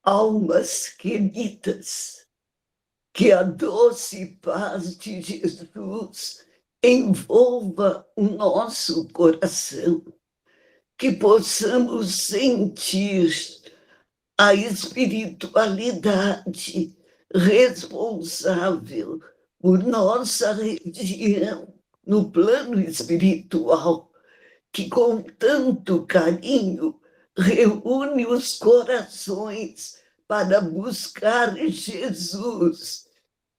Almas queridas, que a doce paz de Jesus envolva o nosso coração, que possamos sentir a espiritualidade responsável por nossa região no plano espiritual, que com tanto carinho reúne os corações para buscar Jesus,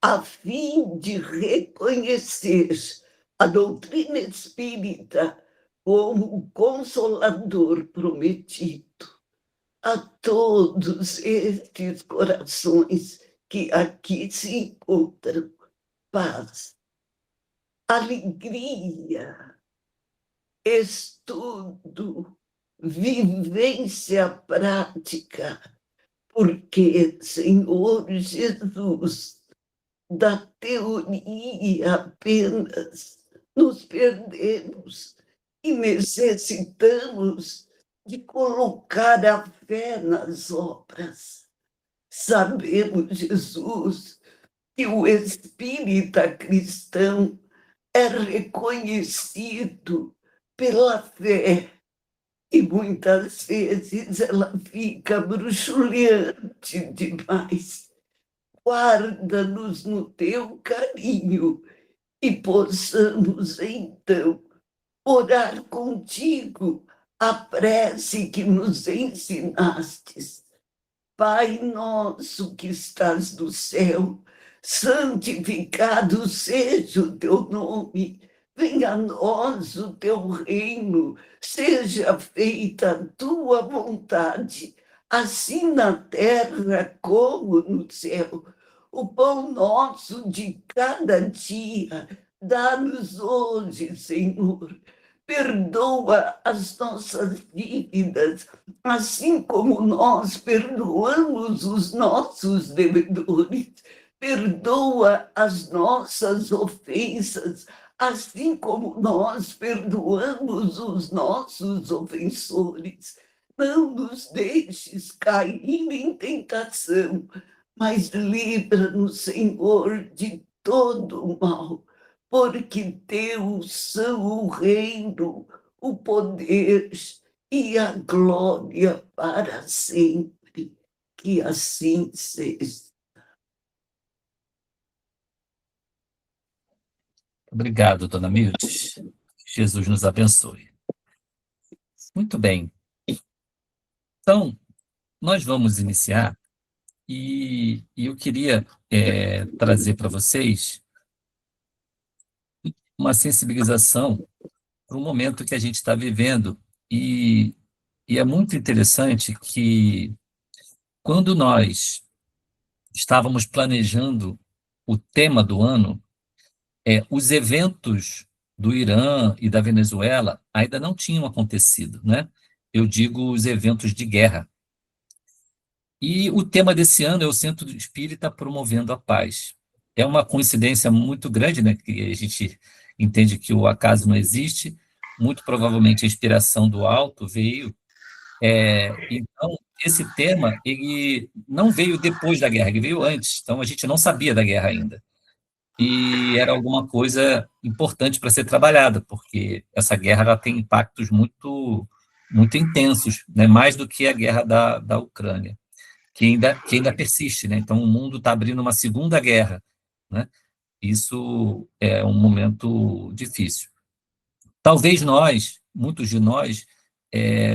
a fim de reconhecer a doutrina espírita como o consolador prometido. A todos estes corações que aqui se encontram, paz, alegria, estudo, vivência prática, porque, Senhor Jesus, da teoria apenas nos perdemos e necessitamos de colocar a fé nas obras. Sabemos, Jesus, que o espírita cristão é reconhecido pela fé, e muitas vezes ela fica bruxuleante demais. Guarda-nos no teu carinho e possamos, então, orar contigo a prece que nos ensinastes. Pai nosso que estás no céu, santificado seja o teu nome. Venha a nós o teu reino, seja feita a tua vontade, assim na terra como no céu. O pão nosso de cada dia, dá-nos hoje, Senhor. Perdoa as nossas dívidas, assim como nós perdoamos os nossos devedores. Perdoa as nossas ofensas, assim como nós perdoamos os nossos ofensores. Não nos deixes cair em tentação, mas livra-nos, Senhor, de todo o mal, porque teu são o reino, o poder e a glória para sempre. Que assim seja. Obrigado, dona Mildes. Jesus nos abençoe. Muito bem. Então, nós vamos iniciar e eu queria trazer para vocês uma sensibilização para o momento que a gente está vivendo. E é muito interessante que, quando nós estávamos planejando o tema do ano, os eventos do Irã e da Venezuela ainda não tinham acontecido, né? Eu digo os eventos de guerra. E o tema desse ano é o Centro Espírita Promovendo a Paz. É uma coincidência muito grande, né? Que a gente entende que o acaso não existe. Muito provavelmente a inspiração do alto veio. Então, esse tema, ele não veio depois da guerra, ele veio antes. Então, a gente não sabia da guerra ainda. E era alguma coisa importante para ser trabalhada, porque essa guerra ela tem impactos muito, muito intensos, né? Mais do que a guerra da Ucrânia, que ainda persiste, né? Então, o mundo está abrindo uma segunda guerra, né? Isso é um momento difícil. Talvez nós, muitos de nós,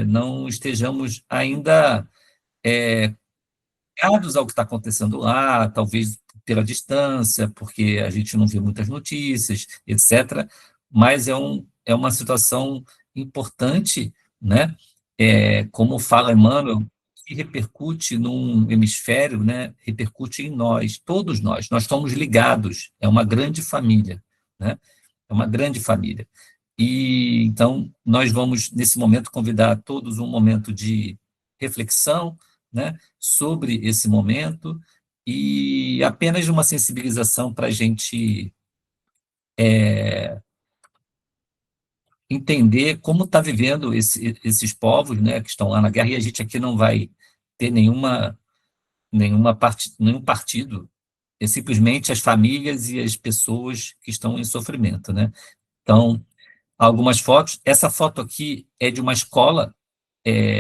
não estejamos ainda ligados ao que está acontecendo lá, talvez pela distância, porque a gente não vê muitas notícias, etc. Mas é uma situação importante, né? Como fala Emmanuel, que repercute num hemisfério, né? Repercute em nós, todos nós somos ligados, é uma grande família, né? É uma grande família. E então nós vamos, nesse momento, convidar todos um momento de reflexão, né, sobre esse momento, e apenas uma sensibilização para a gente entender como está vivendo esses povos, né, que estão lá na guerra, e a gente aqui não vai ter nenhuma nenhum partido, é simplesmente as famílias e as pessoas que estão em sofrimento, né? Então, algumas fotos. Essa foto aqui é de uma escola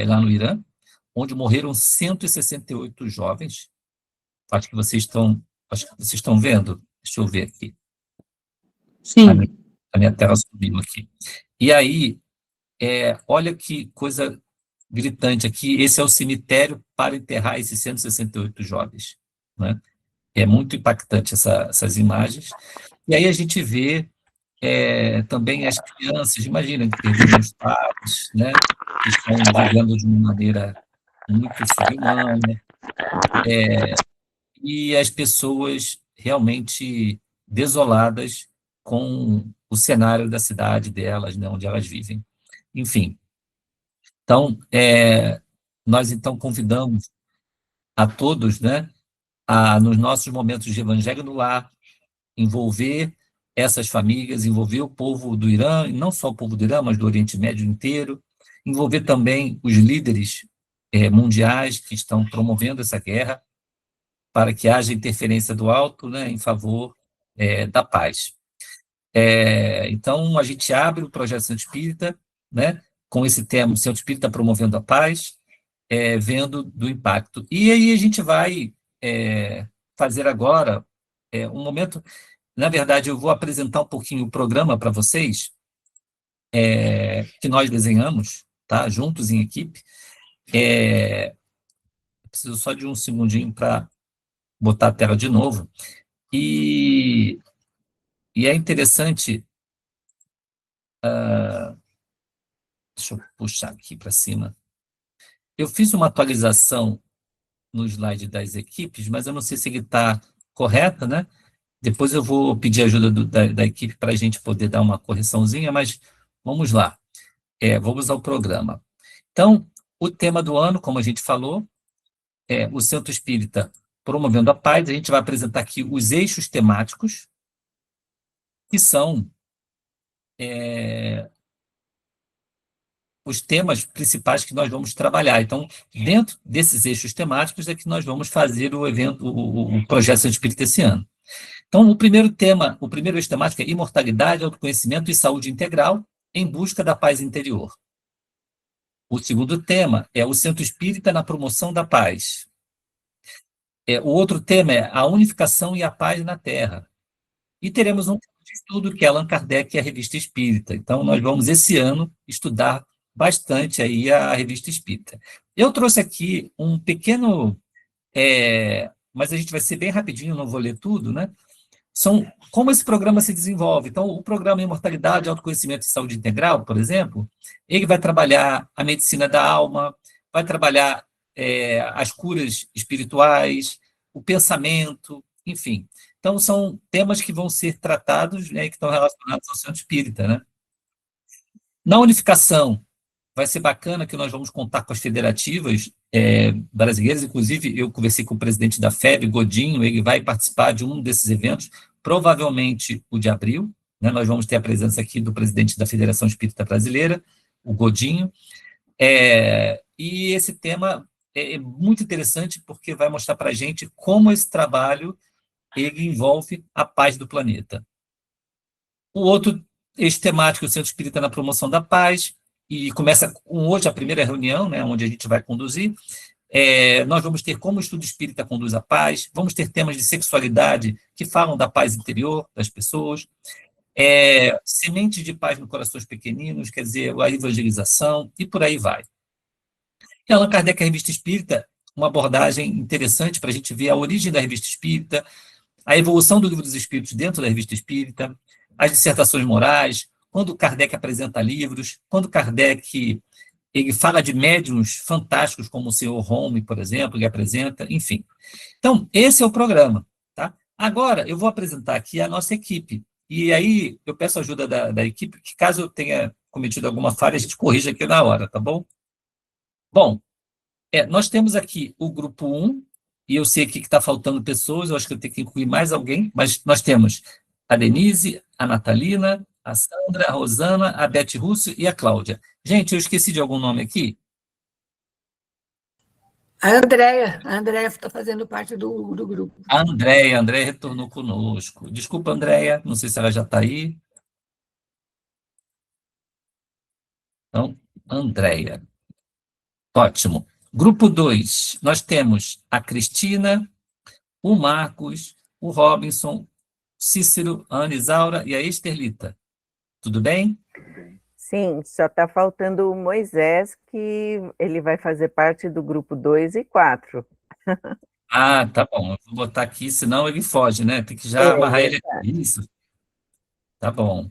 lá no Irã, onde morreram 168 jovens. Acho que vocês estão vendo. Deixa eu ver aqui. A minha, Sim. a minha tela subiu aqui. E aí, olha que coisa gritante aqui. Esse é o cemitério para enterrar esses 168 jovens, né? É muito impactante essas imagens. E aí a gente vê também as crianças, imagina, que perderam os pais, né? Que estão vivendo de uma maneira muito sobre-humana, e as pessoas realmente desoladas com o cenário da cidade delas, né, onde elas vivem. Enfim, então, nós então convidamos a todos, né, nos nossos momentos de Evangelho no Lar, envolver essas famílias, envolver o povo do Irã, e não só o povo do Irã, mas do Oriente Médio inteiro, envolver também os líderes mundiais que estão promovendo essa guerra, para que haja interferência do alto, né, em favor da paz. Então, a gente abre o projeto Centro Espírita, né, com esse tema, o Centro Espírita promovendo a paz, vendo do impacto. E aí a gente vai fazer agora um momento. Na verdade, eu vou apresentar um pouquinho o programa para vocês, que nós desenhamos, tá, juntos em equipe. Preciso só de um segundinho para botar a tela de novo. E é interessante, deixa eu puxar aqui para cima. Eu fiz uma atualização no slide das equipes, mas eu não sei se ele está correto, né? Depois eu vou pedir ajuda da equipe para a gente poder dar uma correçãozinha, mas vamos lá. Vamos ao programa. Então, o tema do ano, como a gente falou, é o Centro Espírita promovendo a paz. A gente vai apresentar aqui os eixos temáticos, que são os temas principais que nós vamos trabalhar. Então, dentro desses eixos temáticos é que nós vamos fazer o evento, o projeto Centro Espírita esse ano. Então, o primeiro eixo temático é imortalidade, autoconhecimento e saúde integral em busca da paz interior. O segundo tema é o Centro Espírita na promoção da paz. O outro tema é a unificação e a paz na Terra. E teremos um estudo que é Allan Kardec e a Revista Espírita. Então, nós vamos, esse ano, estudar bastante aí a Revista Espírita. Eu trouxe aqui um pequeno... mas a gente vai ser bem rapidinho, não vou ler tudo, né? Como esse programa se desenvolve. Então, o programa Imortalidade, Autoconhecimento e Saúde Integral, por exemplo, ele vai trabalhar a medicina da alma, vai trabalhar as curas espirituais, o pensamento, enfim. Então, são temas que vão ser tratados, né, que estão relacionados ao Centro Espírita, né? Na unificação, vai ser bacana que nós vamos contar com as federativas brasileiras. Inclusive, eu conversei com o presidente da FEB, Godinho, ele vai participar de um desses eventos, provavelmente o de abril, né? Nós vamos ter a presença aqui do presidente da Federação Espírita Brasileira, o Godinho, e esse tema é muito interessante porque vai mostrar para a gente como esse trabalho ele envolve a paz do planeta. O outro eixo temático, o Centro Espírita na promoção da paz, e começa com hoje a primeira reunião, né, onde a gente vai conduzir. Nós vamos ter como o estudo espírita conduz a paz, vamos ter temas de sexualidade que falam da paz interior das pessoas, sementes de paz no corações pequeninos, quer dizer, a evangelização, e por aí vai. E Allan Kardec, a Revista Espírita, uma abordagem interessante para a gente ver a origem da Revista Espírita, a evolução do Livro dos Espíritos dentro da Revista Espírita, as dissertações morais, quando Kardec apresenta livros, quando Kardec ele fala de médiuns fantásticos, como o senhor Home, por exemplo, ele apresenta, enfim. Então, esse é o programa. Tá? Agora, eu vou apresentar aqui a nossa equipe. E aí, eu peço ajuda da equipe, que caso eu tenha cometido alguma falha, a gente corrija aqui na hora, tá bom? Bom, nós temos aqui o grupo 1, e eu sei aqui que está faltando pessoas, eu acho que eu tenho que incluir mais alguém, mas nós temos a Denise, a Natalina, a Sandra, a Rosana, a Beth Russo e a Cláudia. Gente, eu esqueci de algum nome aqui? A Andréia está fazendo parte do grupo. A Andréia retornou conosco. Desculpa, Andréia, não sei se ela já está aí. Então, Andréia. Ótimo. Grupo 2, nós temos a Cristina, o Marcos, o Robinson, Cícero, a Ana Isaura e a Esterlita. Tudo bem? Sim, só está faltando o Moisés, que ele vai fazer parte do grupo 2 e 4. Ah, tá bom. Eu vou botar aqui, senão ele foge, né? Tem que já É amarrar ele verdade. aqui. Isso. Tá bom.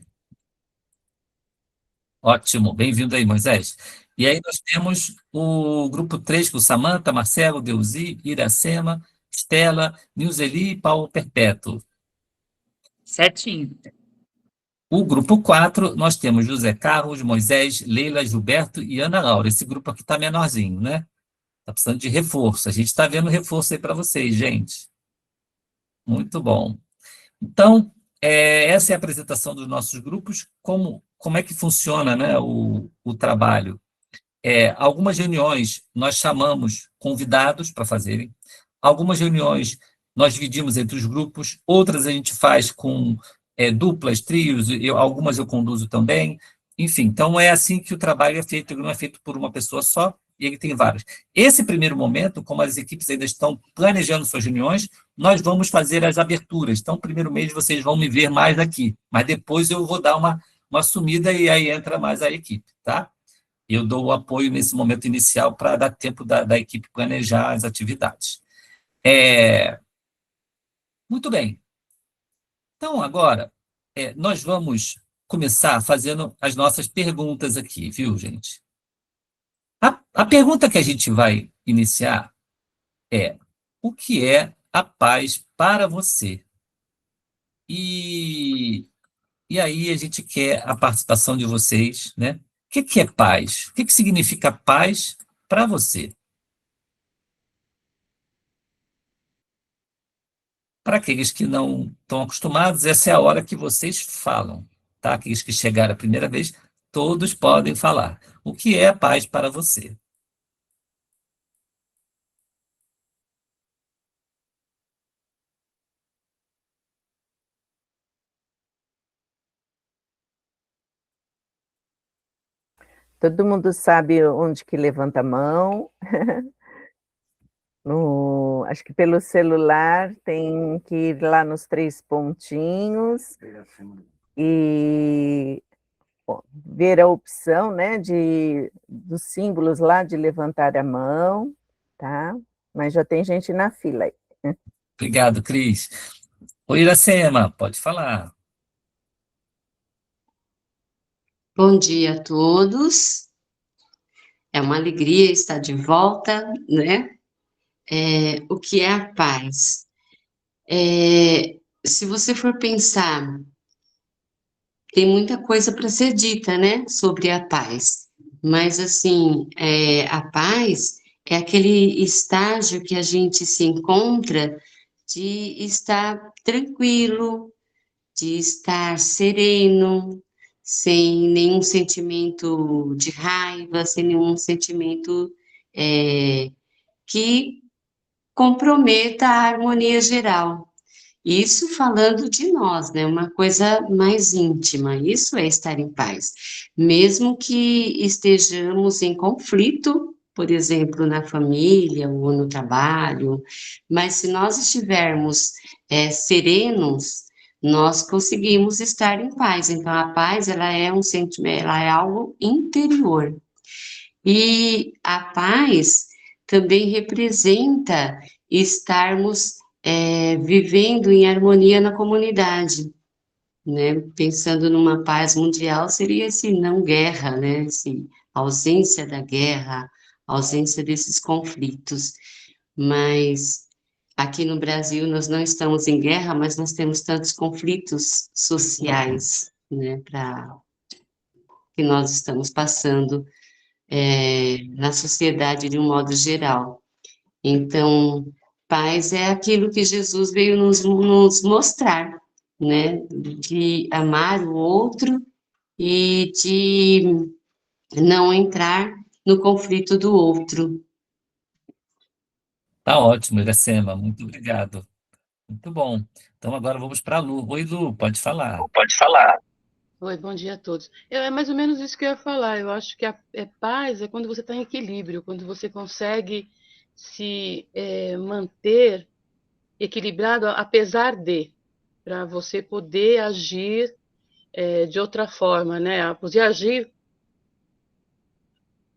Ótimo. Bem-vindo aí, Moisés. E aí nós temos o grupo 3 com Samanta, Marcelo, Deusi, Iracema, Estela, Nilzeli e Paulo Perpétuo. Certinho. O grupo 4, nós temos José Carlos, Moisés, Leila, Gilberto e Ana Laura. Esse grupo aqui está menorzinho, né? Está precisando de reforço. A gente está vendo reforço aí para vocês, gente. Muito bom. Então, essa é a apresentação dos nossos grupos. Como é que funciona, né, o trabalho? Algumas reuniões nós chamamos convidados para fazerem. Algumas reuniões nós dividimos entre os grupos. Outras a gente faz com duplas, trios. Algumas eu conduzo também. Enfim, então é assim que o trabalho é feito. Ele não é feito por uma pessoa só, e ele tem vários. Esse primeiro momento, como as equipes ainda estão planejando suas reuniões, nós vamos fazer as aberturas. Então, primeiro mês vocês vão me ver mais aqui, mas depois eu vou dar uma sumida e aí entra mais a equipe, tá? Eu dou o apoio nesse momento inicial para dar tempo da equipe planejar as atividades. Muito bem. Então, agora, nós vamos começar fazendo as nossas perguntas aqui, viu, gente? A pergunta que a gente vai iniciar é: o que é a paz para você? E aí a gente quer a participação de vocês, né? O que é paz? O que significa paz para você? Para aqueles que não estão acostumados, essa é a hora que vocês falam, tá? Aqueles que chegaram a primeira vez, todos podem falar. O que é paz para você? Todo mundo sabe onde que levanta a mão. Acho que pelo celular tem que ir lá nos 3 pontinhos e ver a opção, né, dos símbolos lá de levantar a mão, tá? Mas já tem gente na fila aí. Obrigado, Cris. Oi, Iracema, pode falar. Bom dia a todos. É uma alegria estar de volta, né? O que é a paz? Se você for pensar, tem muita coisa para ser dita, né, sobre a paz. Mas, assim, a paz é aquele estágio que a gente se encontra de estar tranquilo, de estar sereno, sem nenhum sentimento de raiva, sem nenhum sentimento que comprometa a harmonia geral. Isso falando de nós, né? Uma coisa mais íntima. Isso é estar em paz. Mesmo que estejamos em conflito, por exemplo, na família ou no trabalho, mas se nós estivermos serenos, nós conseguimos estar em paz. Então, a paz, ela é um sentimento, ela é algo interior. E a paz também representa estarmos vivendo em harmonia na comunidade, né? Pensando numa paz mundial, seria esse não guerra, né? Esse ausência da guerra, ausência desses conflitos. Mas aqui no Brasil nós não estamos em guerra, mas nós temos tantos conflitos sociais, né? Que nós estamos passando na sociedade de um modo geral. Então, paz é aquilo que Jesus veio nos mostrar, né? De amar o outro e de não entrar no conflito do outro. Tá ótimo, Iracema, muito obrigado. Muito bom. Então agora vamos para a Lu. Oi, Lu, pode falar. Pode falar. Oi, bom dia a todos. É mais ou menos isso que eu ia falar. Eu acho que paz é quando você está em equilíbrio, quando você consegue se manter equilibrado, apesar de, para você poder agir de outra forma, né? Poder agir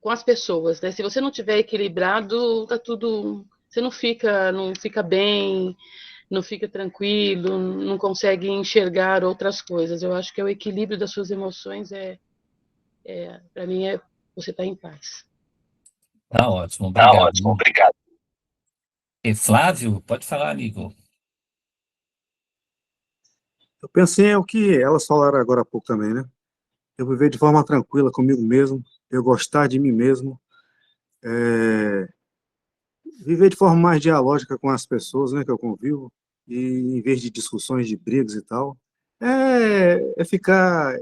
com as pessoas, né? Se você não tiver equilibrado, tá tudo, você não fica bem, não fica tranquilo, não consegue enxergar outras coisas. Eu acho que o equilíbrio das suas emoções para mim, você estar em paz. Tá ótimo, Tá obrigado, ótimo, Lu. obrigado. E Flávio, pode falar, amigo. Eu pensei é o que elas falaram agora há pouco também, né? Eu viver de forma tranquila comigo mesmo, eu gostar de mim mesmo, é, viver de forma mais dialógica com as pessoas, né, que eu convivo, e em vez de discussões, de brigas e tal, é ficar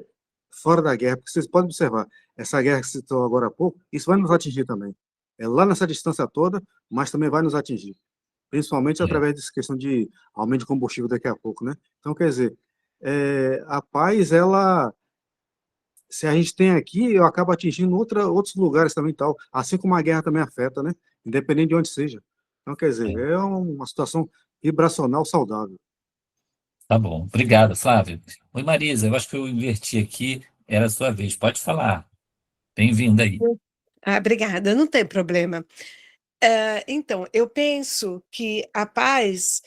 fora da guerra, porque vocês podem observar, essa guerra que você citou agora há pouco, isso vai nos atingir também. É lá nessa distância toda, mas também vai nos atingir, principalmente É, através dessa questão de aumento de combustível daqui a pouco, né? Então, quer dizer, a paz, ela, se a gente tem aqui, eu acabo atingindo outros lugares também e tal, assim como a guerra também afeta, né? Independente de onde seja. Então, quer dizer, é, é uma situação vibracional saudável. tá bom, obrigado, Flávio. Oi, Marisa, eu acho que eu inverti aqui, era a sua vez, pode falar. Bem-vinda aí. Obrigada, não tem problema. Então, eu penso que a paz,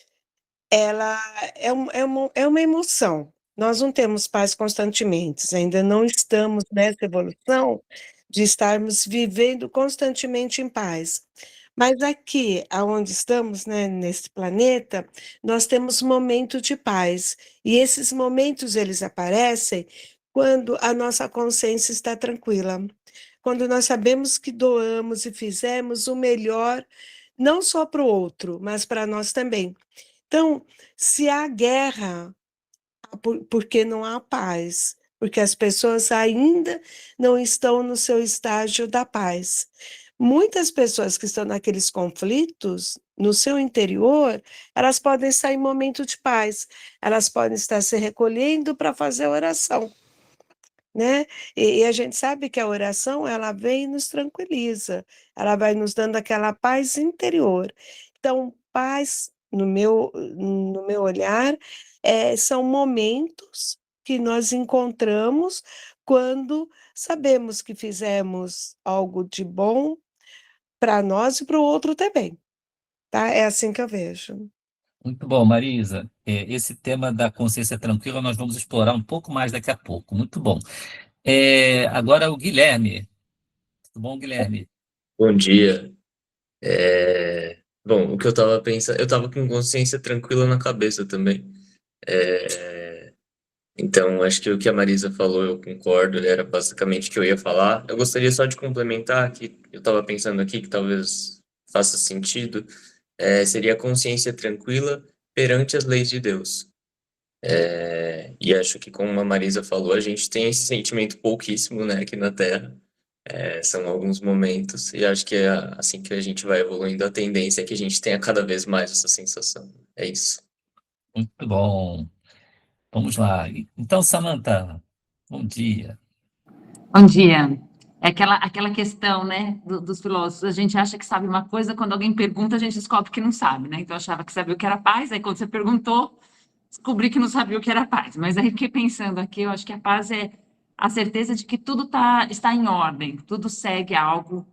ela é uma emoção. Nós não temos paz constantemente, ainda não estamos nessa evolução de estarmos vivendo constantemente em paz. Mas aqui, aonde estamos, né, nesse planeta, nós temos momentos de paz. E esses momentos, eles aparecem quando a nossa consciência está tranquila. Quando nós sabemos que doamos e fizemos o melhor, não só para o outro, mas para nós também. Então, se há guerra, porque não há paz, porque as pessoas ainda não estão no seu estágio da paz. Muitas pessoas que estão naqueles conflitos, no seu interior, elas podem estar em momento de paz, elas podem estar se recolhendo para fazer oração, né? E a gente sabe que a oração, ela vem e nos tranquiliza, ela vai nos dando aquela paz interior. Então, paz, no meu olhar, são momentos que nós encontramos quando sabemos que fizemos algo de bom para nós e para o outro também, tá? É assim que eu vejo. Muito bom, Marisa. Esse tema da consciência tranquila nós vamos explorar um pouco mais daqui a pouco. Muito bom. Agora o Guilherme. Tudo bom, Guilherme? Bom dia. Bom, o que eu tava pensando, eu tava com consciência tranquila na cabeça também. É, Então, acho que o que a Marisa falou, eu concordo, era basicamente o que eu ia falar. Eu gostaria só de complementar, que eu tava pensando aqui, que talvez faça sentido, seria a consciência tranquila perante as leis de Deus. E acho que, como a Marisa falou, a gente tem esse sentimento pouquíssimo, né, aqui na Terra. São alguns momentos, e acho que é assim que a gente vai evoluindo, a tendência é que a gente tenha cada vez mais essa sensação. É isso. Muito bom. Vamos lá. Então, Samantha, bom dia. Bom dia. É aquela questão, né, dos filósofos. A gente acha que sabe uma coisa, quando alguém pergunta, a gente descobre que não sabe, né? Então, eu achava que sabia o que era paz, aí quando você perguntou, descobri que não sabia o que era paz. Mas aí fiquei pensando aqui, eu acho que a paz é a certeza de que tudo está em ordem, tudo segue algo,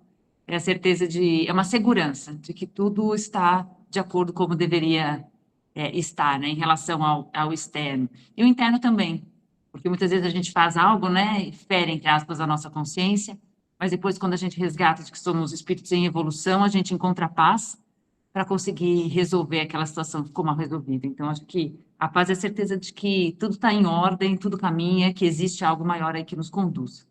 é a certeza é uma segurança de que tudo está de acordo como deveria estar, né, em relação ao externo. E o interno também, porque muitas vezes a gente faz algo, né, e fere, entre aspas, a nossa consciência, mas depois, quando a gente resgata de que somos espíritos em evolução, a gente encontra paz para conseguir resolver aquela situação como mal resolvida. Então, acho que a paz é a certeza de que tudo está em ordem, tudo caminha, que existe algo maior aí que nos conduz.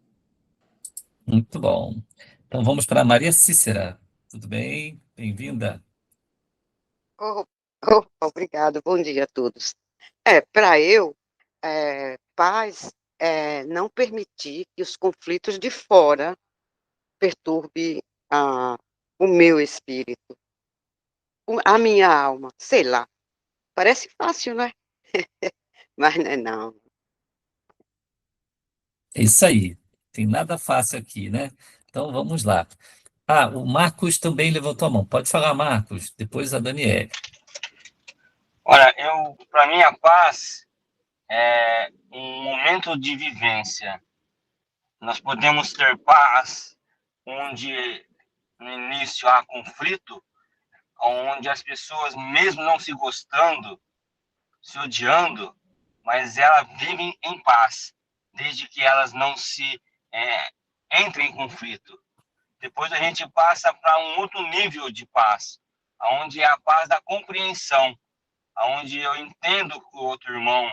Muito bom. Então, vamos para a Maria Cícera. Tudo bem? Bem-vinda. Oh, obrigado, bom dia a todos. Para eu, paz é não permitir que os conflitos de fora perturbem o meu espírito. a minha alma, sei lá. Parece fácil, não é? Mas não é não. É isso aí. Tem nada fácil aqui, né? Então vamos lá. Ah, o Marcos também levantou a mão. Pode falar, Marcos. Depois a Daniele. Olha, para mim, a paz é um momento de vivência. Nós podemos ter paz onde no início há conflito, onde as pessoas, mesmo não se gostando, se odiando, mas elas vivem em paz, desde que elas não se entrem em conflito. Depois a gente passa para um outro nível de paz, onde é a paz da compreensão, onde eu entendo que o outro irmão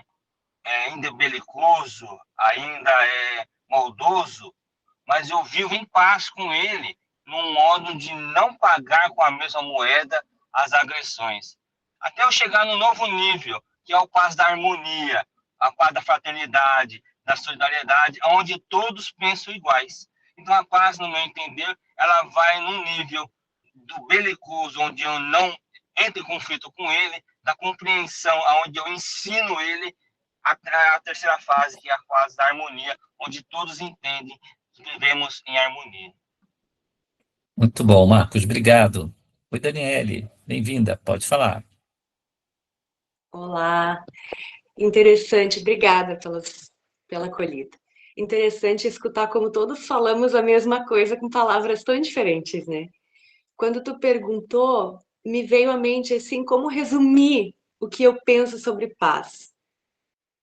ainda é belicoso, ainda é maldoso, mas eu vivo em paz com ele, num modo de não pagar com a mesma moeda as agressões. Até eu chegar no novo nível, que é o paz da harmonia, a paz da fraternidade, da solidariedade, onde todos pensam iguais. Então a paz, no meu entender, ela vai num nível do belicoso, onde eu não entro em conflito com ele, da compreensão, onde eu ensino ele a terceira fase, que é a fase da harmonia, onde todos entendem que vivemos em harmonia. Muito bom, Marcos. Obrigado. Oi, Daniele. Bem-vinda. Pode falar. Olá. Interessante. Obrigada pela acolhida. Interessante escutar como todos falamos a mesma coisa com palavras tão diferentes, né? Quando tu perguntou, me veio à mente assim como resumir o que eu penso sobre paz.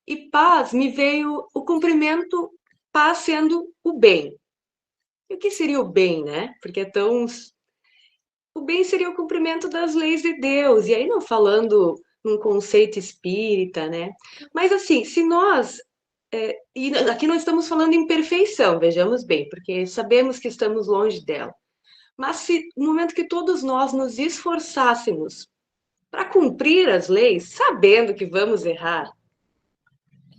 E paz me veio o cumprimento, paz sendo o bem. E o que seria o bem, né? Porque é tão... O bem seria o cumprimento das leis de Deus. E aí não falando num conceito espírita, né? Mas assim, se nós... e aqui não estamos falando em perfeição, vejamos bem, porque sabemos que estamos longe dela. Mas se no momento que todos nós nos esforçássemos para cumprir as leis, sabendo que vamos errar,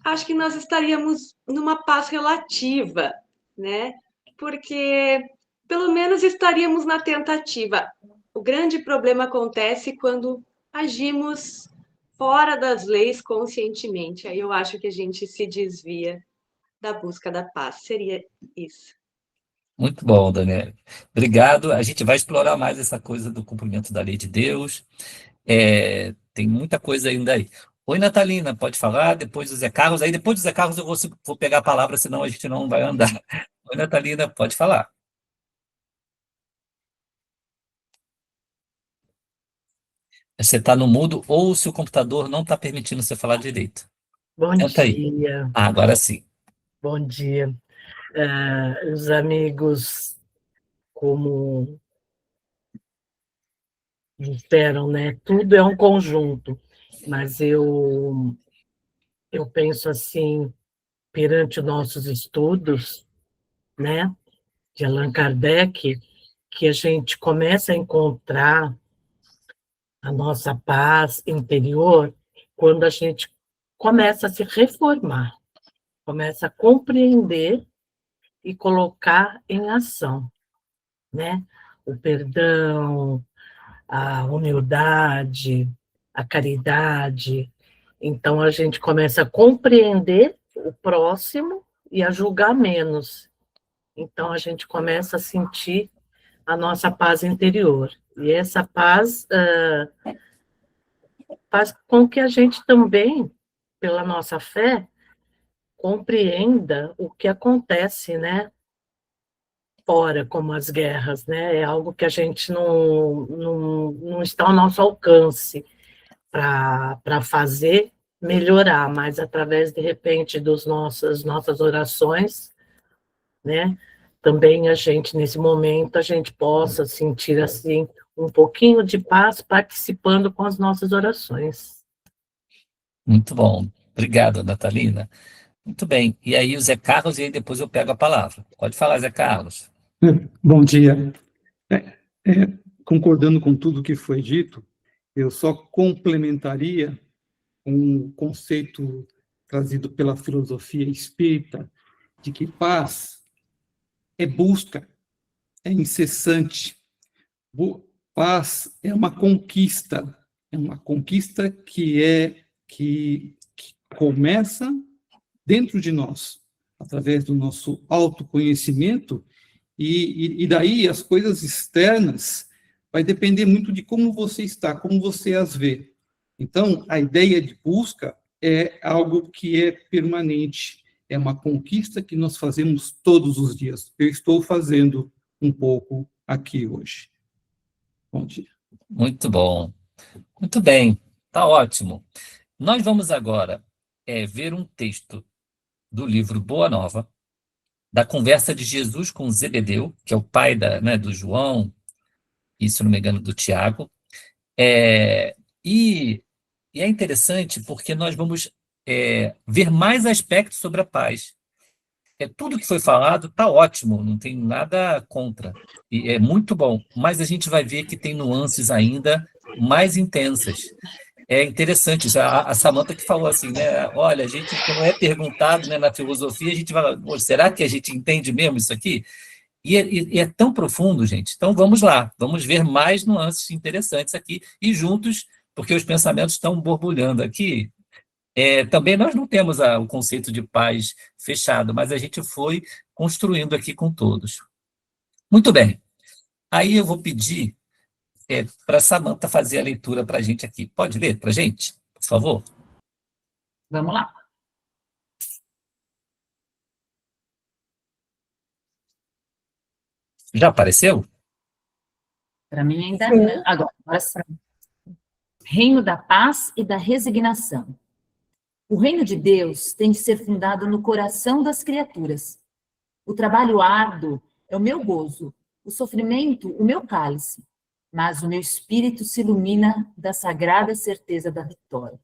acho que nós estaríamos numa paz relativa, né? Porque pelo menos estaríamos na tentativa. O grande problema acontece quando agimos fora das leis conscientemente. Aí eu acho que a gente se desvia da busca da paz. Seria isso. Muito bom, Daniele. Obrigado. A gente vai explorar mais essa coisa do cumprimento da lei de Deus. Tem muita coisa ainda aí. Oi, Natalina, pode falar? Depois do Zé Carlos. Aí depois do Zé Carlos eu vou pegar a palavra, senão a gente não vai andar. Oi, Natalina, pode falar. Você está no mudo ou se o computador não está permitindo você falar direito. Bom Tenta aí. dia, Agora sim. bom dia. Os amigos, como disseram, né? Tudo é um conjunto, mas eu penso assim, perante os nossos estudos, né, de Allan Kardec, que a gente começa a encontrar a nossa paz interior quando a gente começa a se reformar, começa a compreender e colocar em ação, né? O perdão, a humildade, a caridade. Então, a gente começa a compreender o próximo e a julgar menos. Então, a gente começa a sentir a nossa paz interior. E essa paz faz com que a gente também, pela nossa fé, compreenda o que acontece, né? Fora, como as guerras, né? É algo que a gente não está ao nosso alcance para fazer melhorar, mas através, de repente, das nossas orações, né? Também a gente, nesse momento, a gente possa sentir, assim, um pouquinho de paz participando com as nossas orações. Muito bom. Obrigado, Natalina. Muito bem. E aí o Zé Carlos, e aí depois eu pego a palavra. Pode falar, Zé Carlos. Bom dia. Concordando com tudo que foi dito, eu só complementaria um conceito trazido pela filosofia espírita de que paz é busca, é incessante. paz é uma conquista que começa dentro de nós, através do nosso autoconhecimento, e daí as coisas externas vai depender muito de como você está, como você as vê. Então, a ideia de busca é algo que é permanente, é uma conquista que nós fazemos todos os dias. Eu estou fazendo um pouco aqui hoje. Bom dia. Muito bom. Muito bem, tá ótimo. Nós vamos agora ver um texto do livro Boa Nova, da conversa de Jesus com Zebedeu, que é o pai do João, e, se não me engano, do Tiago. E é interessante porque nós vamos ver mais aspectos sobre a paz. Tudo que foi falado está ótimo, não tem nada contra, e é muito bom, mas a gente vai ver que tem nuances ainda mais intensas. É interessante isso, a Samantha que falou assim, né? Olha, a gente, quando é perguntado, né, na filosofia, a gente vai, será que a gente entende mesmo isso aqui? E é tão profundo, gente. Então, vamos lá, vamos ver mais nuances interessantes aqui, e juntos, porque os pensamentos estão borbulhando aqui. Também nós não temos o conceito de paz fechado, mas a gente foi construindo aqui com todos. Muito bem. Aí eu vou pedir para a Samantha fazer a leitura para a gente aqui. Pode ler para a gente, por favor? Vamos lá. Já apareceu? Para mim ainda não. Agora sim. Reino da paz e da resignação. O reino de Deus tem de ser fundado no coração das criaturas. O trabalho árduo é o meu gozo, o sofrimento, o meu cálice, mas o meu espírito se ilumina da sagrada certeza da vitória.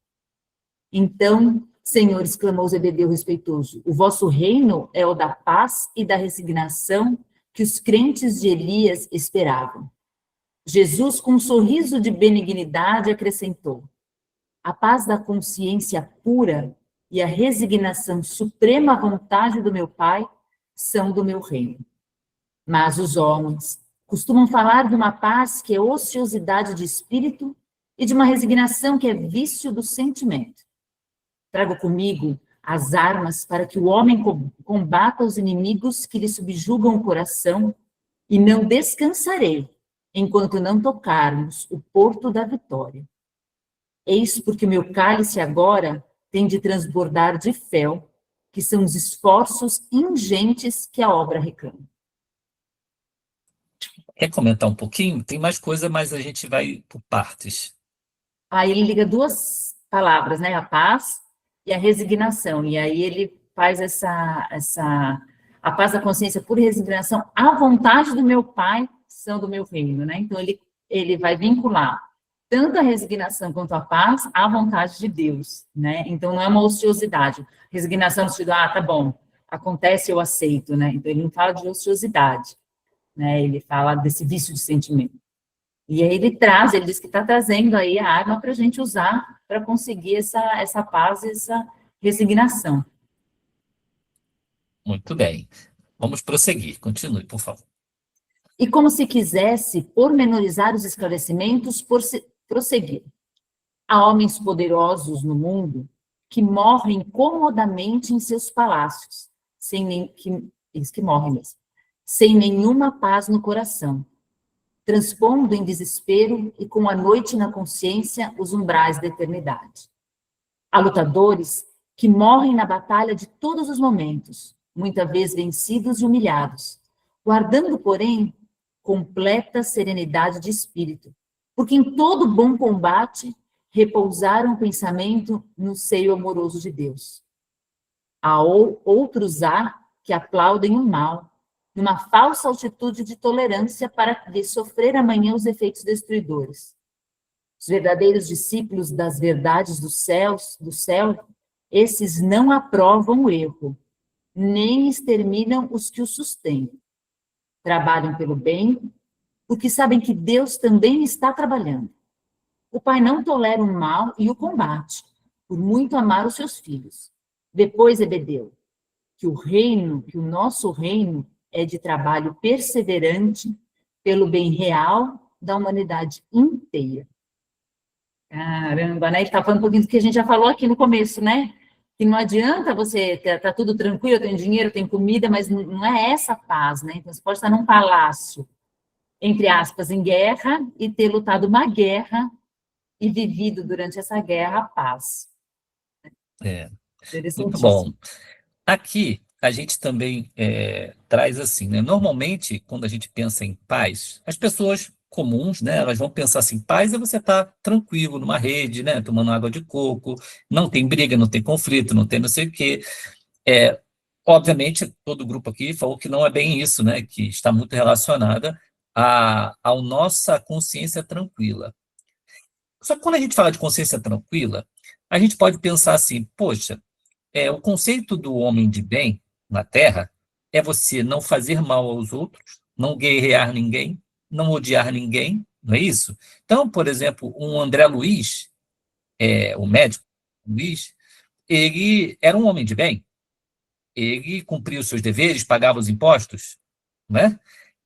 Então, Senhor, exclamou Zebedeu respeitoso, o vosso reino é o da paz e da resignação que os crentes de Elias esperavam. Jesus, com um sorriso de benignidade, acrescentou: a paz da consciência pura e a resignação suprema à vontade do meu Pai são do meu reino. Mas os homens costumam falar de uma paz que é ociosidade de espírito e de uma resignação que é vício do sentimento. Trago comigo as armas para que o homem combata os inimigos que lhe subjugam o coração, e não descansarei enquanto não tocarmos o porto da vitória. Eis porque o meu cálice agora tem de transbordar de fel, que são os esforços ingentes que a obra reclama. Quer comentar um pouquinho? Tem mais coisa, mas a gente vai por partes. Aí ele liga duas palavras, né? A paz e a resignação. E aí ele faz a paz da consciência pura e resignação, a vontade do meu Pai são do meu reino, né? Então ele vai vincular tanto a resignação quanto a paz à vontade de Deus, né? Então, não é uma ociosidade. Resignação no sentido, tá bom, acontece, eu aceito, né? Então, ele não fala de ociosidade, né? Ele fala desse vício de sentimento. E aí ele diz que está trazendo aí a arma para a gente usar para conseguir essa paz, essa resignação. Muito bem. Vamos prosseguir. Continue, por favor. E como se quisesse pormenorizar os esclarecimentos, prosseguir. Há homens poderosos no mundo que morrem comodamente em seus palácios, sem nenhuma paz no coração, transpondo em desespero e com a noite na consciência os umbrais da eternidade. Há lutadores que morrem na batalha de todos os momentos, muitas vezes vencidos e humilhados, guardando, porém, completa serenidade de espírito, porque em todo bom combate repousaram o pensamento no seio amoroso de Deus. Há outros que aplaudem o mal, numa falsa altitude de tolerância para lhe sofrer amanhã os efeitos destruidores. Os verdadeiros discípulos das verdades do céu, esses não aprovam o erro, nem exterminam os que o sustentam. Trabalham pelo bem, porque sabem que Deus também está trabalhando. O Pai não tolera o mal e o combate, por muito amar os seus filhos. Depois, Zebedeu, que o nosso reino é de trabalho perseverante pelo bem real da humanidade inteira. Caramba, né? Ele está falando um pouquinho do que a gente já falou aqui no começo, né? Que não adianta você, tá tudo tranquilo, tem dinheiro, tem comida, mas não é essa paz, né? Então, você pode estar num palácio, entre aspas, em guerra, e ter lutado uma guerra e vivido durante essa guerra a paz. Muito Interessantíssimo. bom. Aqui, a gente também traz assim, né? Normalmente, quando a gente pensa em paz, as pessoas comuns, né? Elas vão pensar assim, paz é você estar tranquilo numa rede, né? Tomando água de coco, não tem briga, não tem conflito, não tem não sei o quê. Obviamente, todo grupo aqui falou que não é bem isso, né? Que está muito relacionada à nossa consciência tranquila. Só que quando a gente fala de consciência tranquila, a gente pode pensar assim, poxa, o conceito do homem de bem na Terra é você não fazer mal aos outros, não guerrear ninguém, não odiar ninguém, não é isso? Então, por exemplo, um André Luiz, o médico Luiz, ele era um homem de bem, ele cumpria os seus deveres, pagava os impostos, né?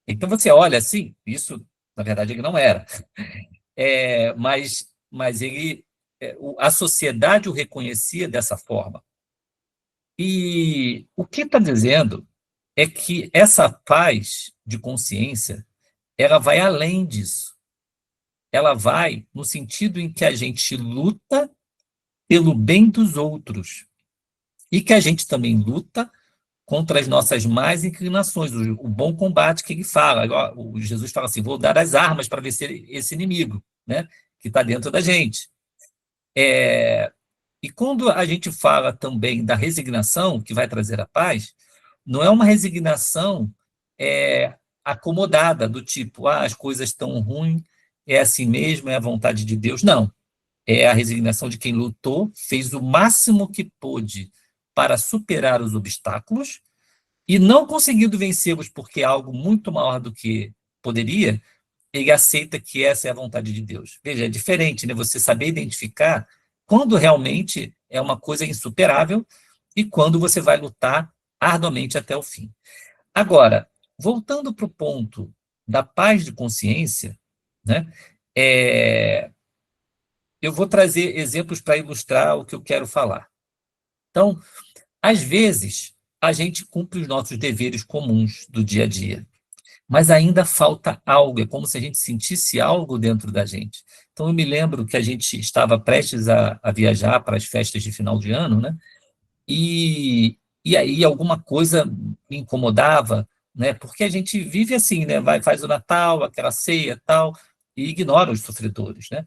Então você olha assim, isso, na verdade, ele não era. Mas ele, a sociedade o reconhecia dessa forma. E o que está dizendo é que essa paz de consciência, ela vai além disso. Ela vai no sentido em que a gente luta pelo bem dos outros e que a gente também luta contra as nossas más inclinações, o bom combate que ele fala. O Jesus fala assim, vou dar as armas para vencer esse inimigo, né, que está dentro da gente. E quando a gente fala também da resignação, que vai trazer a paz, não é uma resignação acomodada, do tipo, as coisas estão ruins, é assim mesmo, é a vontade de Deus. Não. É a resignação de quem lutou, fez o máximo que pôde para superar os obstáculos, e não conseguindo vencê-los porque é algo muito maior do que poderia, ele aceita que essa é a vontade de Deus. Veja, é diferente, né? Você saber identificar quando realmente é uma coisa insuperável e quando você vai lutar arduamente até o fim. Agora, voltando para o ponto da paz de consciência, né? Eu vou trazer exemplos para ilustrar o que eu quero falar. Então, às vezes, a gente cumpre os nossos deveres comuns do dia a dia, mas ainda falta algo, é como se a gente sentisse algo dentro da gente. Então, eu me lembro que a gente estava prestes a viajar para as festas de final de ano, né? E aí alguma coisa me incomodava, né? Porque a gente vive assim, né? Faz o Natal, aquela ceia e tal, e ignora os sofredores, né?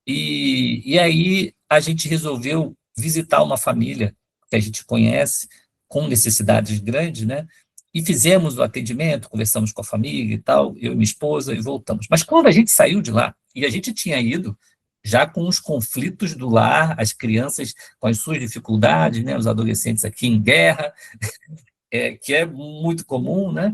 E aí a gente resolveu visitar uma família que a gente conhece, com necessidades grandes, né? E fizemos o atendimento, conversamos com a família e tal, eu e minha esposa, e voltamos. Mas quando a gente saiu de lá, e a gente tinha ido já com os conflitos do lar, as crianças com as suas dificuldades, né? Os adolescentes aqui em guerra, que é muito comum, né?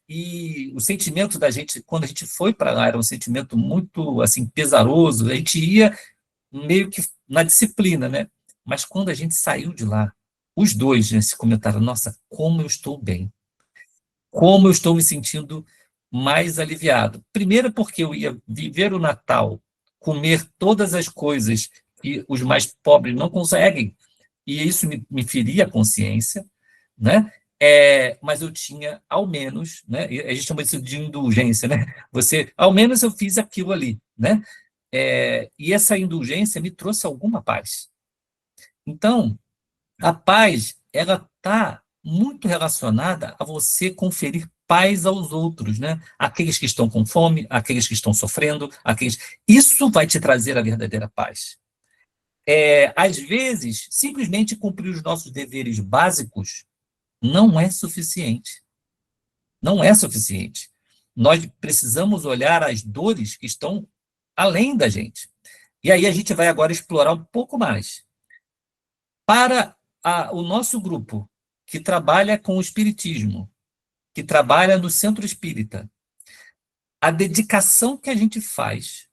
E o sentimento da gente, quando a gente foi para lá, era um sentimento muito assim, pesaroso, a gente ia meio que na disciplina, né? Mas quando a gente saiu de lá, os dois, né, se comentaram, nossa, como eu estou bem, como eu estou me sentindo mais aliviado. Primeiro porque eu ia viver o Natal, comer todas as coisas que os mais pobres não conseguem, e isso me feria a consciência, né? Mas eu tinha, ao menos, né? A gente chama isso de indulgência, né? Ao menos eu fiz aquilo ali, né? E essa indulgência me trouxe alguma paz. Então, a paz, ela está muito relacionada a você conferir paz aos outros, né? Aqueles que estão com fome, aqueles que estão sofrendo, Isso vai te trazer a verdadeira paz. Às vezes, simplesmente cumprir os nossos deveres básicos não é suficiente. Não é suficiente. Nós precisamos olhar as dores que estão além da gente. E aí a gente vai agora explorar um pouco mais. Para o nosso grupo, que trabalha com o espiritismo, que trabalha no centro espírita, a dedicação que a gente faz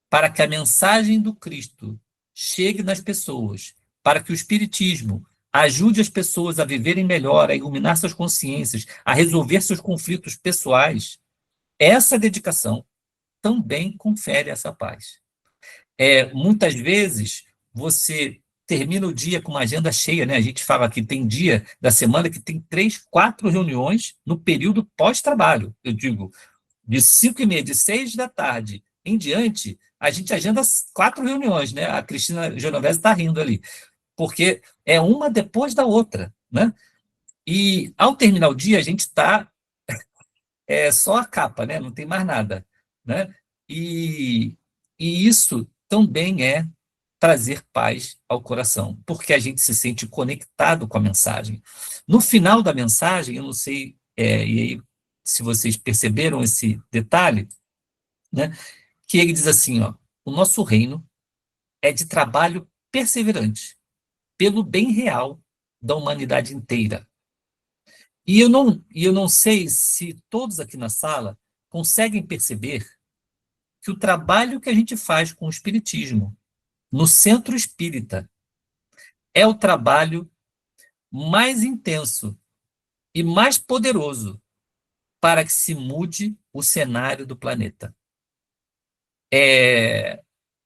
para que a mensagem do Cristo chegue nas pessoas, para que o espiritismo ajude as pessoas a viverem melhor, a iluminar suas consciências, a resolver seus conflitos pessoais, essa dedicação também confere essa paz. Muitas vezes, você termina o dia com uma agenda cheia, né? A gente fala que tem dia da semana que tem 3, 4 reuniões no período pós-trabalho. Eu digo, de 5h30, de 6 da tarde em diante, a gente agenda 4 reuniões, né? A Cristina Genovese está rindo ali, porque é uma depois da outra, né? E, ao terminar o dia, a gente está só a capa, né? Não tem mais nada, né? E isso também é trazer paz ao coração, porque a gente se sente conectado com a mensagem. No final da mensagem, eu não sei, e aí, se vocês perceberam esse detalhe, né? Que ele diz assim, ó, o nosso reino é de trabalho perseverante, pelo bem real da humanidade inteira. E eu não sei se todos aqui na sala conseguem perceber que o trabalho que a gente faz com o Espiritismo, no Centro Espírita, é o trabalho mais intenso e mais poderoso para que se mude o cenário do planeta.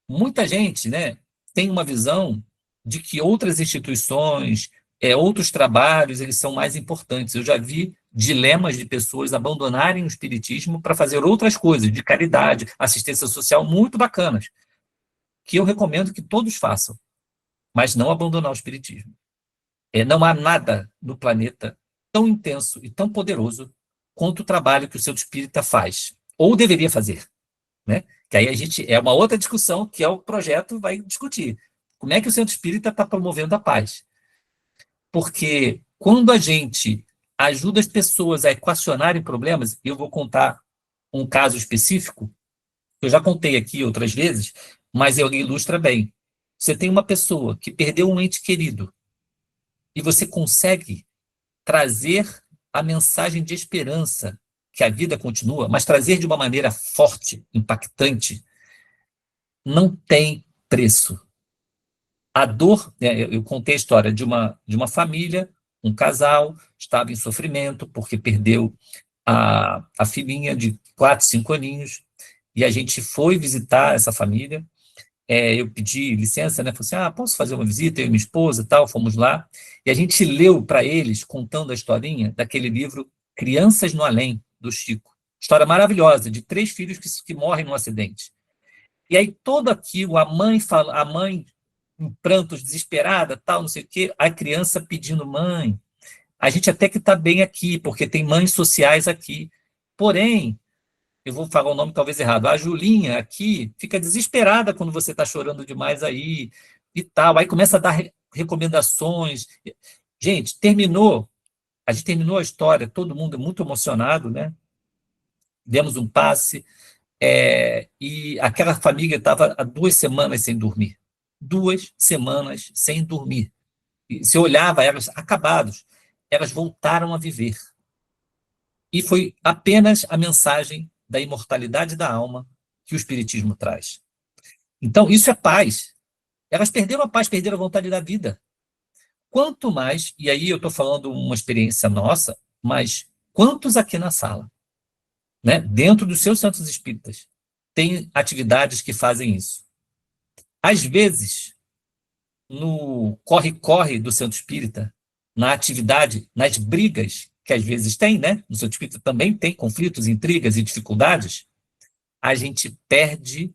Muita gente, né, tem uma visão de que outras instituições, outros trabalhos, eles são mais importantes. Eu já vi dilemas de pessoas abandonarem o espiritismo para fazer outras coisas, de caridade, assistência social, muito bacanas, que eu recomendo que todos façam, mas não abandonar o espiritismo. Não há nada no planeta tão intenso e tão poderoso quanto o trabalho que o Centro Espírita faz, ou deveria fazer, né? Que aí é uma outra discussão que o projeto vai discutir. Como é que o Centro Espírita está promovendo a paz? Porque quando a gente ajuda as pessoas a equacionarem problemas, eu vou contar um caso específico, que eu já contei aqui outras vezes, mas ele ilustra bem. Você tem uma pessoa que perdeu um ente querido e você consegue trazer a mensagem de esperança, que a vida continua, mas trazer de uma maneira forte, impactante, não tem preço. A dor, eu contei a história de uma família, um casal, estava em sofrimento porque perdeu a filhinha de 4, 5 aninhos, e a gente foi visitar essa família. Eu pedi licença, né? Falei assim, posso fazer uma visita? Eu e minha esposa, tal, fomos lá, e a gente leu para eles, contando a historinha daquele livro Crianças no Além, do Chico. História maravilhosa, de 3 filhos que morrem num acidente. E aí, todo aquilo, a mãe em prantos, desesperada, tal, não sei o quê, a criança pedindo, mãe, a gente até que está bem aqui, porque tem mães sociais aqui. Porém, eu vou falar o nome talvez errado, a Julinha aqui fica desesperada quando você está chorando demais aí, e tal. Aí começa a dar recomendações. Gente, a gente terminou a história, todo mundo muito emocionado, né? Demos um passe, e aquela família estava há 2 semanas sem dormir. 2 semanas sem dormir. E se olhava, elas acabados, elas voltaram a viver. E foi apenas a mensagem da imortalidade da alma que o Espiritismo traz. Então, isso é paz. Elas perderam a paz, perderam a vontade da vida. Quanto mais, e aí eu estou falando uma experiência nossa, mas quantos aqui na sala, né, dentro dos seus centros espíritas, tem atividades que fazem isso? Às vezes, no corre-corre do centro espírita, na atividade, nas brigas que às vezes tem, né? No centro espírita também tem conflitos, intrigas e dificuldades, a gente perde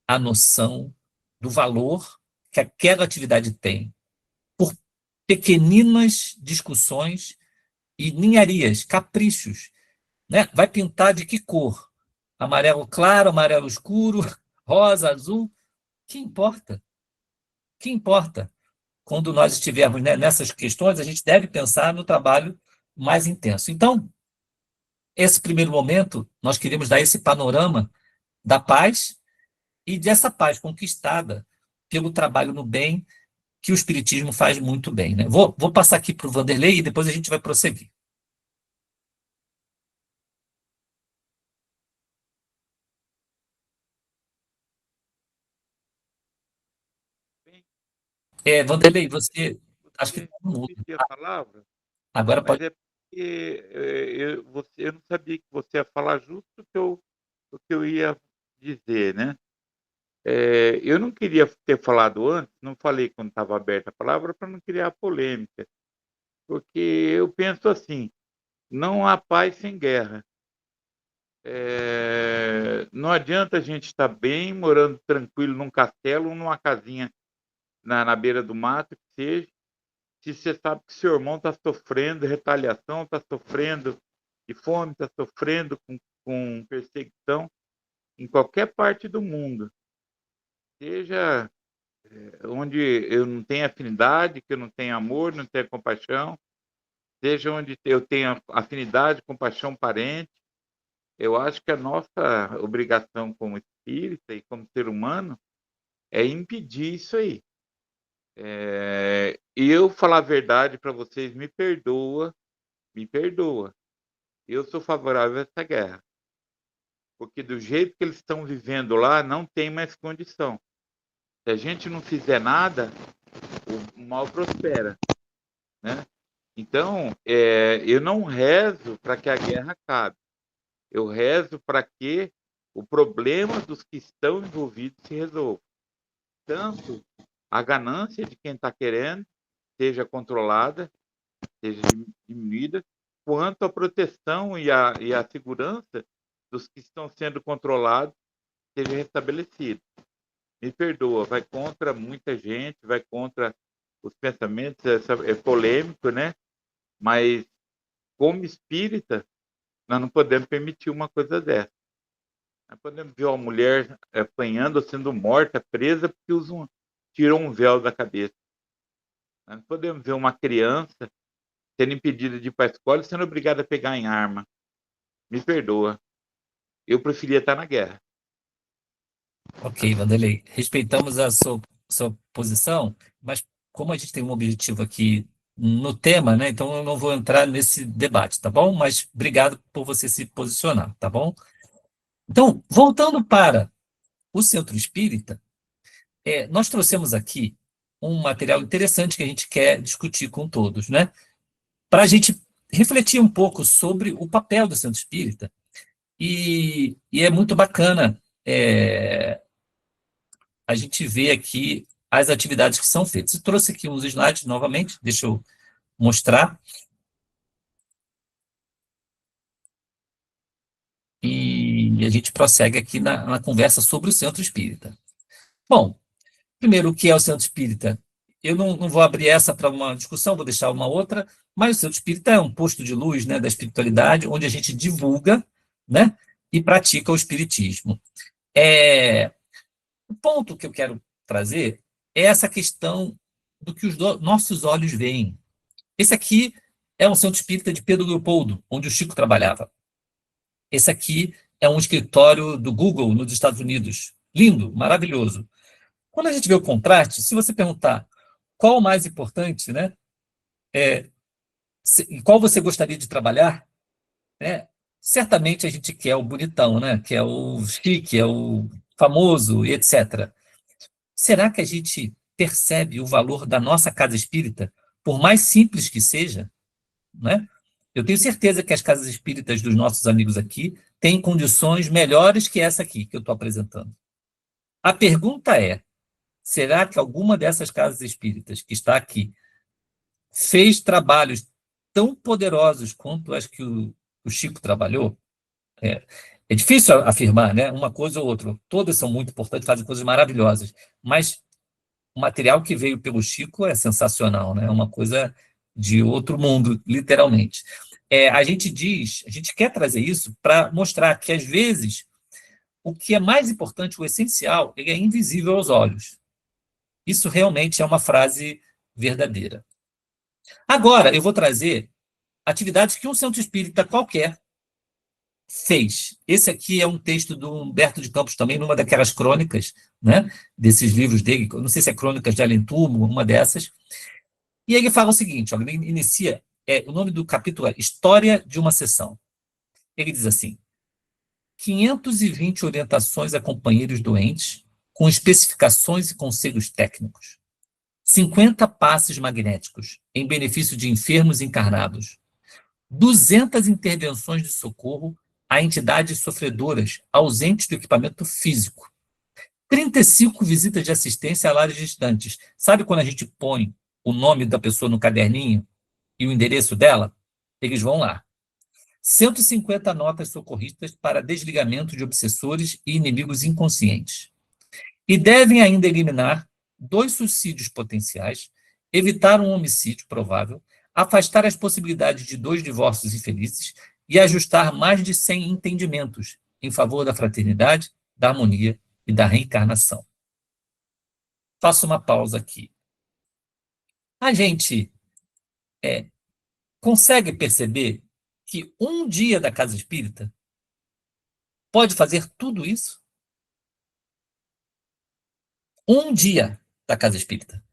a noção do valor que aquela atividade tem por pequeninas discussões e ninharias, caprichos, né? Vai pintar de que cor? Amarelo claro, amarelo escuro, rosa, azul? Que importa? Que importa? Quando nós estivermos, né, nessas questões, a gente deve pensar no trabalho mais intenso. Então, esse primeiro momento, nós queremos dar esse panorama da paz e dessa paz conquistada pelo trabalho no bem que o Espiritismo faz muito bem, né? Vou passar aqui para o Vanderlei e depois a gente vai prosseguir. Vanderlei, você acho que está no mudo. Repetir a palavra, Agora mas pode. é porque eu não sabia que você ia falar justo que eu o que eu ia dizer, né? Eu não queria ter falado antes, não falei quando estava aberta a palavra para não criar polêmica, porque eu penso assim, não há paz sem guerra. Não adianta a gente estar bem, morando tranquilo num castelo ou numa casinha na beira do mato, que seja, se você sabe que seu irmão está sofrendo retaliação, está sofrendo de fome, está sofrendo com perseguição em qualquer parte do mundo. Seja onde eu não tenho afinidade, que eu não tenho amor, não tenho compaixão, seja onde eu tenho afinidade, compaixão, parente, eu acho que a nossa obrigação como espírita e como ser humano é impedir isso aí. E eu falar a verdade para vocês, me perdoa. Eu sou favorável a essa guerra. Porque do jeito que eles estão vivendo lá, não tem mais condição. Se a gente não fizer nada, o mal prospera, né? Então, eu não rezo para que a guerra acabe. Eu rezo para que o problema dos que estão envolvidos se resolva. Tanto a ganância de quem está querendo seja controlada, seja diminuída, quanto a proteção e a segurança dos que estão sendo controlados seja restabelecida. Me perdoa, vai contra muita gente, vai contra os pensamentos, é polêmico, né? Mas, como espírita, nós não podemos permitir uma coisa dessa. Nós podemos ver uma mulher apanhando, sendo morta, presa, porque tirou um véu da cabeça. Nós não podemos ver uma criança sendo impedida de ir para a escola e sendo obrigada a pegar em arma. Me perdoa. Eu preferia estar na guerra. Ok, Vanderlei, respeitamos a sua posição, mas como a gente tem um objetivo aqui no tema, né, então eu não vou entrar nesse debate, tá bom? Mas obrigado por você se posicionar, tá bom? Então, voltando para o Centro Espírita, nós trouxemos aqui um material interessante que a gente quer discutir com todos, né? Para a gente refletir um pouco sobre o papel do Centro Espírita, e é muito bacana a gente ver aqui as atividades que são feitas. Eu trouxe aqui uns slides novamente, deixa eu mostrar. E a gente prossegue aqui na conversa sobre o Centro Espírita. Bom, primeiro, o que é o Centro Espírita? Eu não vou abrir essa para uma discussão, vou deixar uma outra, mas o Centro Espírita é um posto de luz, né, da espiritualidade, onde a gente divulga, né, e pratica o espiritismo. O ponto que eu quero trazer é essa questão do que os nossos olhos veem. Esse aqui é um Centro Espírita de Pedro Leopoldo, onde o Chico trabalhava. Esse aqui é um escritório do Google nos Estados Unidos. Lindo, maravilhoso. Quando a gente vê o contraste, se você perguntar qual o mais importante, né, em qual você gostaria de trabalhar, né, certamente a gente quer o bonitão, né, que é o chique, é o famoso, etc. Será que a gente percebe o valor da nossa casa espírita, por mais simples que seja, né? Eu tenho certeza que as casas espíritas dos nossos amigos aqui têm condições melhores que essa aqui que eu estou apresentando. A pergunta é, será que alguma dessas casas espíritas que está aqui fez trabalhos tão poderosos quanto as que o Chico trabalhou? É difícil afirmar, né? Uma coisa ou outra. Todas são muito importantes, fazem coisas maravilhosas, mas o material que veio pelo Chico é sensacional, né? É uma coisa de outro mundo, literalmente. A gente quer trazer isso para mostrar que, às vezes, o que é mais importante, o essencial, ele é invisível aos olhos. Isso realmente é uma frase verdadeira. Agora, eu vou trazer atividades que um centro espírita qualquer fez. Esse aqui é um texto do Humberto de Campos também, numa daquelas crônicas, né, desses livros dele, não sei se é Crônicas de Além Túmulo, uma dessas. E ele fala o seguinte, ele inicia, o nome do capítulo é História de uma Sessão. Ele diz assim, 520 orientações a companheiros doentes, com especificações e conselhos técnicos. 50 passes magnéticos, em benefício de enfermos encarnados. 200 intervenções de socorro a entidades sofredoras ausentes do equipamento físico. 35 visitas de assistência a lares distantes. Sabe quando a gente põe o nome da pessoa no caderninho e o endereço dela? Eles vão lá. 150 notas socorristas para desligamento de obsessores e inimigos inconscientes. E devem ainda eliminar 2 suicídios potenciais, evitar um homicídio provável, afastar as possibilidades de 2 divórcios infelizes e ajustar mais de 100 entendimentos em favor da fraternidade, da harmonia e da reencarnação. Faço uma pausa aqui. A gente consegue perceber que um dia da casa espírita pode fazer tudo isso? Um dia da casa espírita.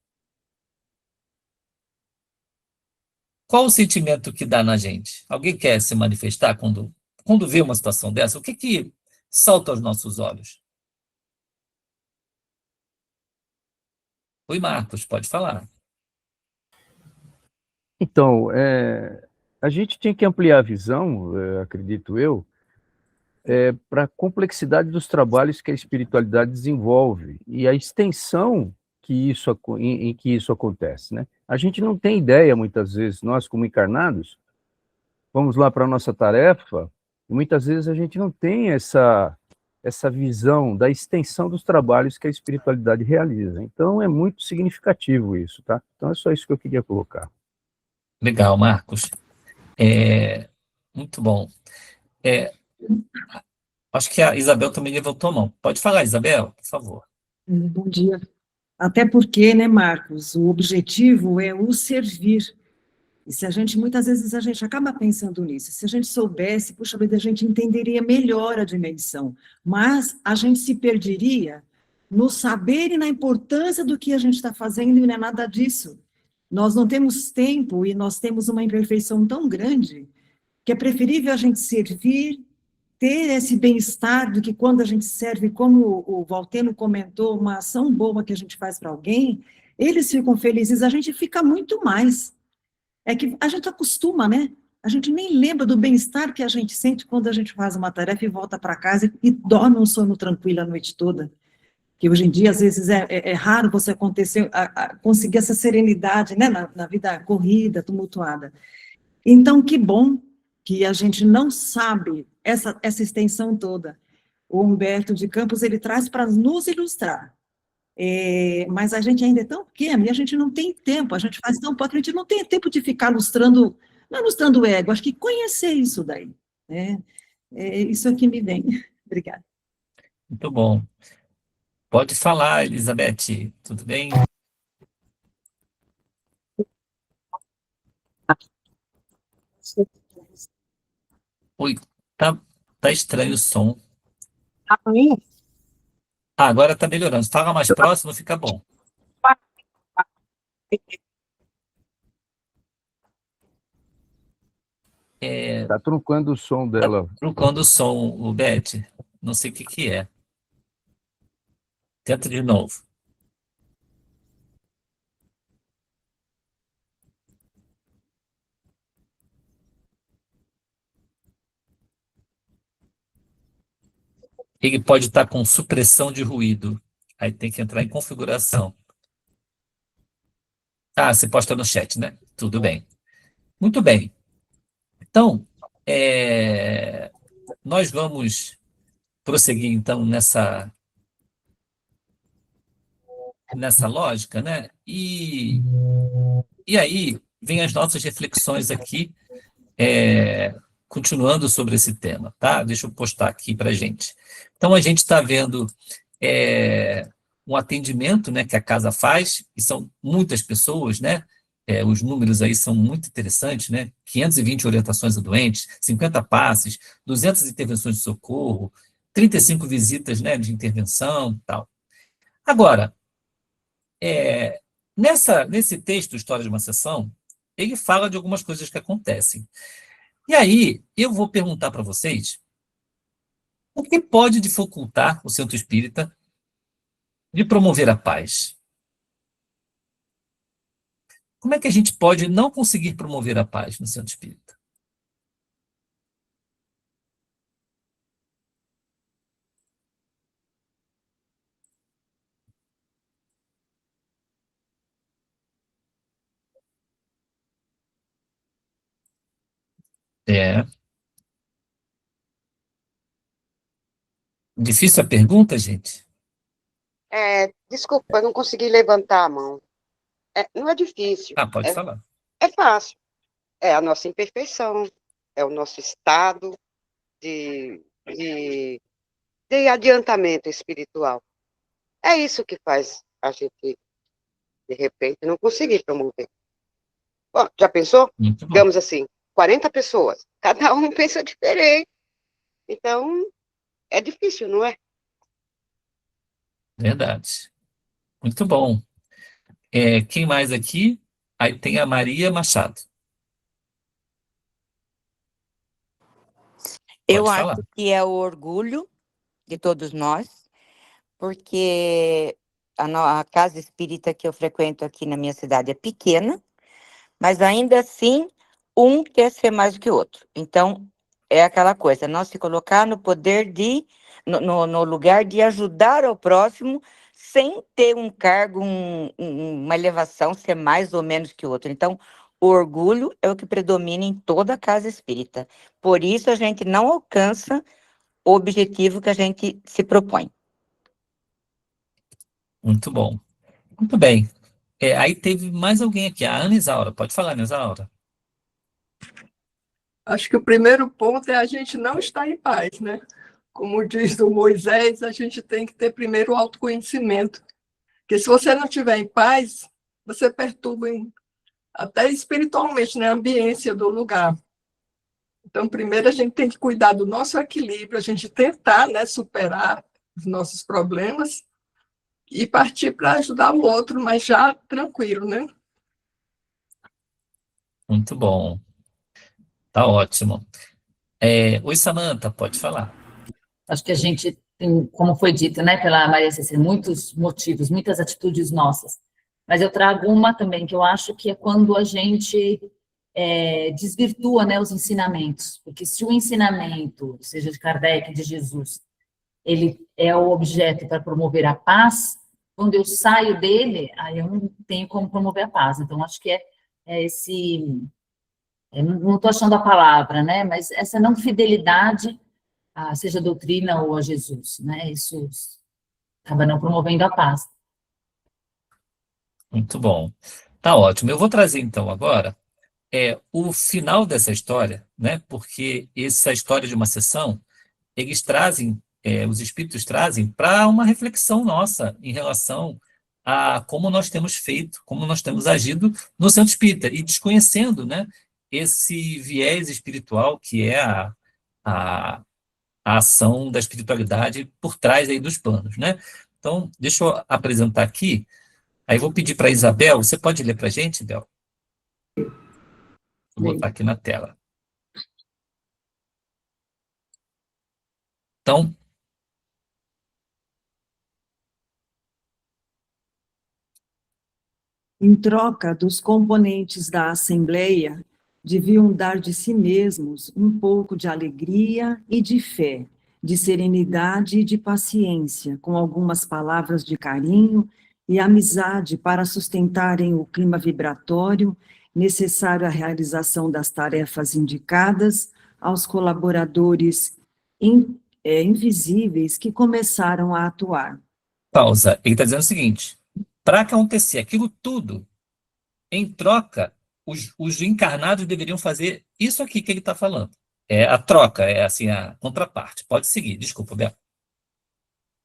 Qual o sentimento que dá na gente? Alguém quer se manifestar quando vê uma situação dessa? O que salta aos nossos olhos? Oi, Marcos, pode falar. Então, a gente tinha que ampliar a visão, acredito eu, para a complexidade dos trabalhos que a espiritualidade desenvolve e a extensão em que isso acontece, né? A gente não tem ideia, muitas vezes, nós como encarnados, vamos lá para a nossa tarefa, e muitas vezes a gente não tem essa visão da extensão dos trabalhos que a espiritualidade realiza. Então, é muito significativo isso, tá? Então, é só isso que eu queria colocar. Legal, Marcos. Muito bom. Acho que a Isabel também levantou a mão. Pode falar, Isabel, por favor. Bom dia. Até porque, né, Marcos, o objetivo é o servir. E se muitas vezes a gente acaba pensando nisso, se a gente soubesse, puxa vida, a gente entenderia melhor a dimensão, mas a gente se perderia no saber e na importância do que a gente está fazendo e não é nada disso. Nós não temos tempo e nós temos uma imperfeição tão grande que é preferível a gente servir, ter esse bem-estar do que quando a gente serve, como o Valteno comentou, uma ação boa que a gente faz para alguém, eles ficam felizes, a gente fica muito mais. É que a gente acostuma, né? A gente nem lembra do bem-estar que a gente sente quando a gente faz uma tarefa e volta para casa e dorme um sono tranquilo a noite toda. Que hoje em dia, às vezes, é raro você conseguir essa serenidade, né? Na vida corrida, tumultuada. Então, que bom que a gente não sabe essa extensão toda. O Humberto de Campos, ele traz para nos ilustrar. Mas a gente ainda é tão pequeno e a gente não tem tempo, a gente faz tão pouco, a gente não tem tempo de ficar ilustrando, não ilustrando o ego, acho que conhecer isso daí, né? Isso aqui me vem. Obrigada. Muito bom. Pode falar, Elizabeth, tudo bem? Oi, tá estranho o som. Agora tá melhorando. Fala mais próximo, fica bom. Tá truncando o som dela. Truncando o som, o Beth. Não sei o que é. Tenta de novo. Ele pode estar com supressão de ruído. Aí tem que entrar em configuração. Você posta no chat, né? Tudo bem. Muito bem. Então, nós vamos prosseguir, então, nessa lógica, né? E aí, vem as nossas reflexões aqui, continuando sobre esse tema, tá? Deixa eu postar aqui para a gente. Então, a gente está vendo um atendimento, né, que a casa faz, e são muitas pessoas, né? Os números aí são muito interessantes, né? 520 orientações a doentes, 50 passes, 200 intervenções de socorro, 35 visitas, né, de intervenção e tal. Agora, nesse texto, História de uma Sessão, ele fala de algumas coisas que acontecem. E aí, eu vou perguntar para vocês o que pode dificultar o centro espírita de promover a paz. Como é que a gente pode não conseguir promover a paz no centro espírita? É. Difícil a pergunta, gente? Desculpa, eu não consegui levantar a mão. Não é difícil, Ah, pode falar. é fácil. É a nossa imperfeição, é o nosso estado de, de, de adiantamento espiritual. É isso que faz a gente, de repente, não conseguir promover. Bom, já pensou? Muito bom. Digamos assim, 40 pessoas, cada um pensa diferente. Então, é difícil, não é? Verdade. Muito bom. Quem mais aqui? Aí tem a Maria Machado. Eu Pode acho falar. que é o orgulho de todos nós, porque a casa espírita que eu frequento aqui na minha cidade é pequena, mas ainda assim um quer ser mais do que o outro. Então, é aquela coisa, nós se colocar no poder no lugar de ajudar ao próximo, sem ter um cargo, uma elevação, ser mais ou menos que o outro. Então, o orgulho é o que predomina em toda a casa espírita. Por isso, a gente não alcança o objetivo que a gente se propõe. Muito bom. Muito bem. Aí teve mais alguém aqui, a Ana Isaura. Pode falar, Ana Isaura. Acho que o primeiro ponto é a gente não estar em paz, né? Como diz o Moisés, a gente tem que ter primeiro o autoconhecimento. Porque se você não estiver em paz, você perturba até espiritualmente, né, a ambiência do lugar. Então, primeiro a gente tem que cuidar do nosso equilíbrio, a gente tentar, né, superar os nossos problemas e partir para ajudar o outro, mas já tranquilo, né? Muito bom. Tá ótimo. Oi, Samanta, pode falar. Acho que a gente tem, como foi dito, né, pela Maria Cecília, muitos motivos, muitas atitudes nossas. Mas eu trago uma também, que eu acho que é quando a gente desvirtua, né, os ensinamentos. Porque se o ensinamento, seja de Kardec, de Jesus, ele é o objeto para promover a paz, quando eu saio dele, aí eu não tenho como promover a paz. Então, acho que esse... Eu não estou achando a palavra, né, mas essa não fidelidade, seja a doutrina ou a Jesus, né, isso acaba não promovendo a paz. Muito bom. Tá ótimo. Eu vou trazer, então, agora o final dessa história, né, porque essa história de uma sessão, eles trazem, os espíritos trazem para uma reflexão nossa em relação a como nós temos feito, como nós temos agido no centro espírita, e desconhecendo, né, esse viés espiritual que é a ação da espiritualidade por trás aí dos planos, né? Então, deixa eu apresentar aqui, aí vou pedir para a Isabel, você pode ler para a gente, Bel? Vou botar aqui na tela. Então, Em troca dos componentes da Assembleia, deviam dar de si mesmos um pouco de alegria e de fé, de serenidade e de paciência, com algumas palavras de carinho e amizade para sustentarem o clima vibratório necessário à realização das tarefas indicadas aos colaboradores invisíveis que começaram a atuar. pausa. Ele está dizendo o seguinte, para acontecer aquilo tudo, em troca, os encarnados deveriam fazer isso aqui que ele está falando. É a troca, é assim, a contraparte. Pode seguir, desculpa, Bel.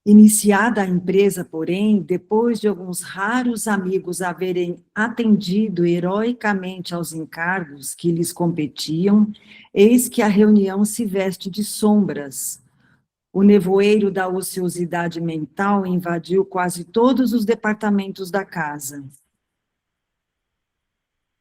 Iniciada a empresa, porém, depois de alguns raros amigos haverem atendido heroicamente aos encargos que lhes competiam, eis que a reunião se veste de sombras. O nevoeiro da ociosidade mental invadiu quase todos os departamentos da casa.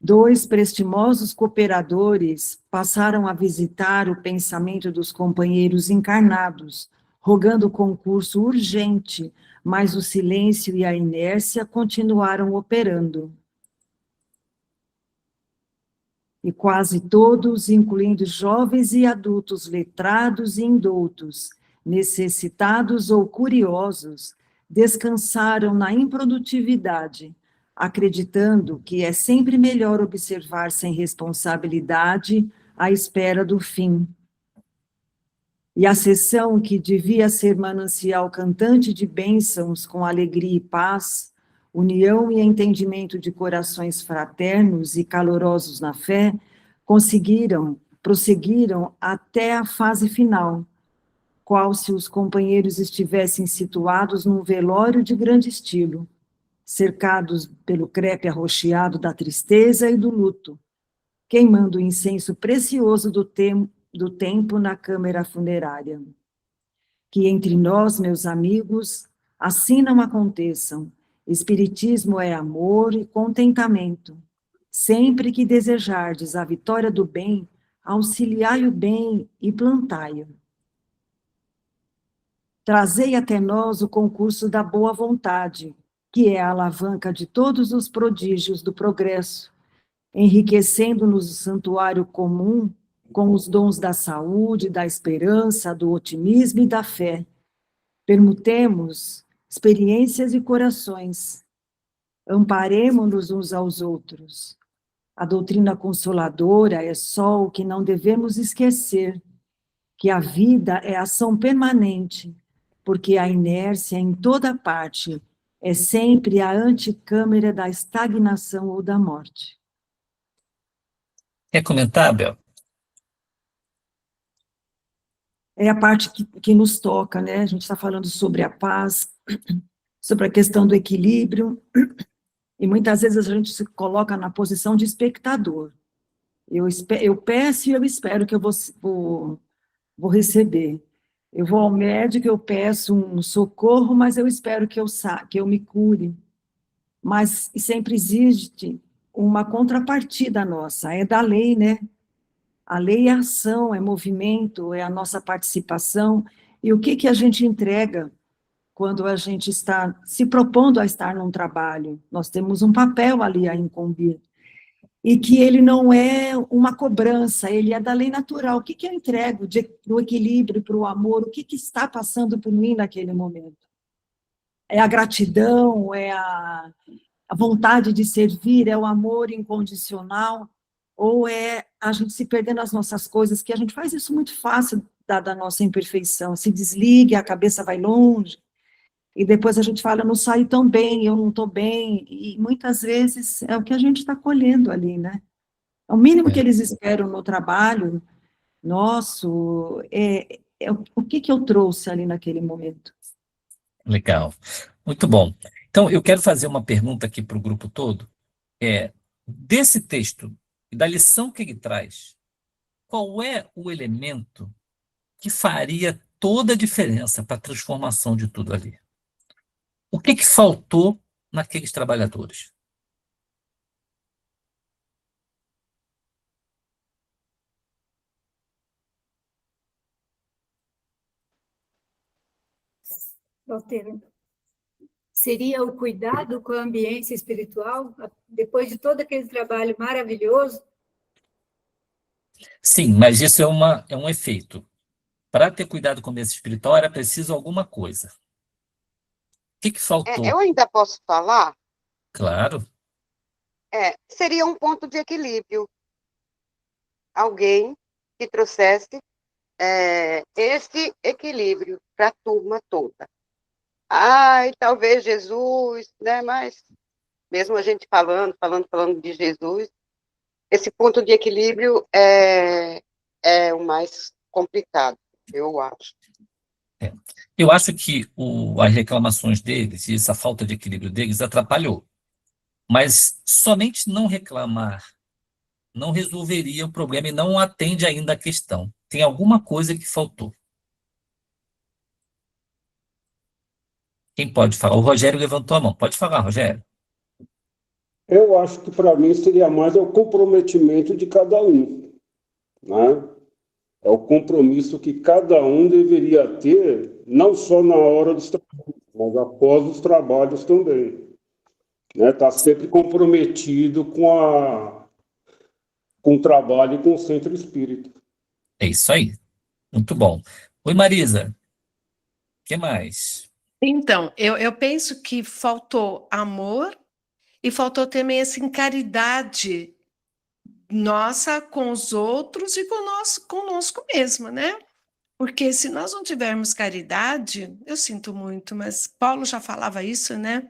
2 prestimosos cooperadores passaram a visitar o pensamento dos companheiros encarnados, rogando concurso urgente, mas o silêncio e a inércia continuaram operando. E quase todos, incluindo jovens e adultos letrados e indoutos, necessitados ou curiosos, descansaram na improdutividade, acreditando que é sempre melhor observar sem responsabilidade à espera do fim. E a sessão, que devia ser manancial cantante de bênçãos com alegria e paz, união e entendimento de corações fraternos e calorosos na fé, prosseguiram até a fase final, qual se os companheiros estivessem situados num velório de grande estilo, cercados pelo crepe arroxeado da tristeza e do luto, queimando o incenso precioso do tempo na câmara funerária. Que entre nós, meus amigos, assim não aconteçam. Espiritismo é amor e contentamento. Sempre que desejardes a vitória do bem, auxiliai o bem e plantai-o. Trazei até nós o concurso da boa vontade, que é a alavanca de todos os prodígios do progresso, enriquecendo-nos o santuário comum com os dons da saúde, da esperança, do otimismo e da fé. Permutemos experiências e corações. Amparemo-nos uns aos outros. A doutrina consoladora é só o que não devemos esquecer, que a vida é ação permanente, porque a inércia em toda parte é sempre a anticâmara da estagnação ou da morte. Quer comentar, Bel? É a parte que nos toca, né? A gente está falando sobre a paz, sobre a questão do equilíbrio, e muitas vezes a gente se coloca na posição de espectador. Eu peço e eu espero que eu vou receber. Eu vou ao médico, eu peço um socorro, mas eu espero que eu me cure. Mas sempre existe uma contrapartida nossa, é da lei, né? A lei é ação, é movimento, é a nossa participação. E o que a gente entrega quando a gente está se propondo a estar num trabalho? Nós temos um papel ali a incumbir. E que ele não é uma cobrança, ele é da lei natural. O que eu entrego para o equilíbrio, para o amor? O que está passando por mim naquele momento? É a gratidão, é a vontade de servir, é o amor incondicional, ou é a gente se perder nas nossas coisas, que a gente faz isso muito fácil, dada a nossa imperfeição, se desliga, a cabeça vai longe, e depois a gente fala, eu não saio tão bem, eu não estou bem, e muitas vezes é o que a gente está colhendo ali, né? O mínimo que eles esperam no trabalho nosso é o que eu trouxe ali naquele momento. Legal. Muito bom. Então, eu quero fazer uma pergunta aqui para o grupo todo. Desse texto, e da lição que ele traz, qual é o elemento que faria toda a diferença para a transformação de tudo ali? O que faltou naqueles trabalhadores? Walter, seria o cuidado com a ambiência espiritual, depois de todo aquele trabalho maravilhoso? Sim, mas isso é um efeito. Para ter cuidado com a ambiência espiritual, era preciso alguma coisa. O que faltou? Eu ainda posso falar? Claro. Seria um ponto de equilíbrio. Alguém que trouxesse esse equilíbrio para a turma toda. Talvez Jesus, né? Mas mesmo a gente falando de Jesus, esse ponto de equilíbrio é o mais complicado, eu acho. Eu acho que as reclamações deles e essa falta de equilíbrio deles atrapalhou. Mas somente não reclamar não resolveria o problema e não atende ainda a questão. Tem alguma coisa que faltou. Quem pode falar? O Rogério levantou a mão. Pode falar, Rogério. Eu acho que para mim seria mais o comprometimento de cada um, né? É o compromisso que cada um deveria ter, não só na hora dos trabalhos, mas após os trabalhos também. Né? Tá sempre comprometido com o trabalho e com o centro espírita. É isso aí. Muito bom. Oi, Marisa. O que mais? Então, eu penso que faltou amor e faltou também, assim, caridade nossa com os outros e conosco mesmo, né? Porque se nós não tivermos caridade, eu sinto muito, mas Paulo já falava isso, né?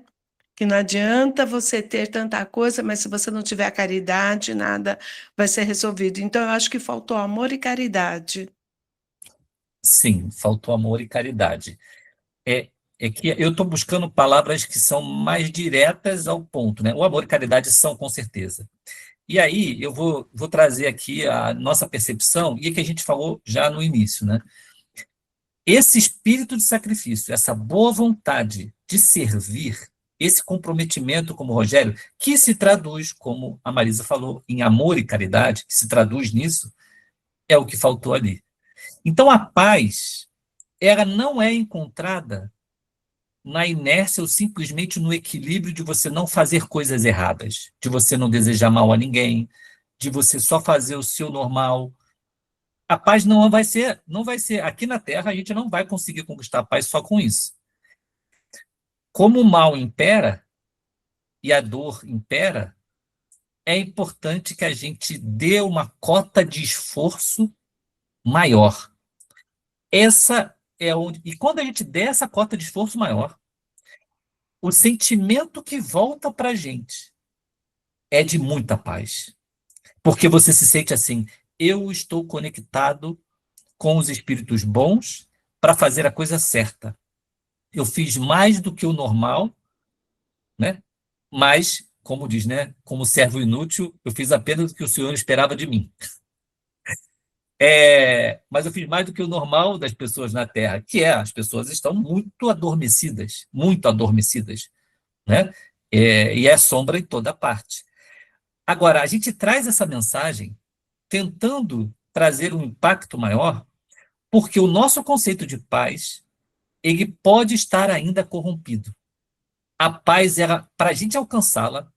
Que não adianta você ter tanta coisa, mas se você não tiver caridade, nada vai ser resolvido. Então, eu acho que faltou amor e caridade. Sim, faltou amor e caridade. É que eu estou buscando palavras que são mais diretas ao ponto, né? O amor e caridade são, com certeza. E aí, eu vou trazer aqui a nossa percepção, e é que a gente falou já no início, né? Esse espírito de sacrifício, essa boa vontade de servir, esse comprometimento, como o Rogério, que se traduz, como a Marisa falou, em amor e caridade, que se traduz nisso, é o que faltou ali. Então, a paz, ela não é encontrada na inércia ou simplesmente no equilíbrio de você não fazer coisas erradas, de você não desejar mal a ninguém, de você só fazer o seu normal. A paz não vai ser, aqui na Terra a gente não vai conseguir conquistar a paz só com isso. Como o mal impera e a dor impera, é importante que a gente dê uma cota de esforço maior. E quando a gente der essa cota de esforço maior, o sentimento que volta para a gente é de muita paz. Porque você se sente assim, eu estou conectado com os espíritos bons para fazer a coisa certa. Eu fiz mais do que o normal, né? Mas, como diz, né? Como servo inútil, eu fiz apenas o que o Senhor esperava de mim. Mas eu fiz mais do que o normal das pessoas na Terra, que as pessoas estão muito adormecidas, né? E é sombra em toda parte. Agora, a gente traz essa mensagem tentando trazer um impacto maior, porque o nosso conceito de paz, ele pode estar ainda corrompido. A paz, para a gente alcançá-la,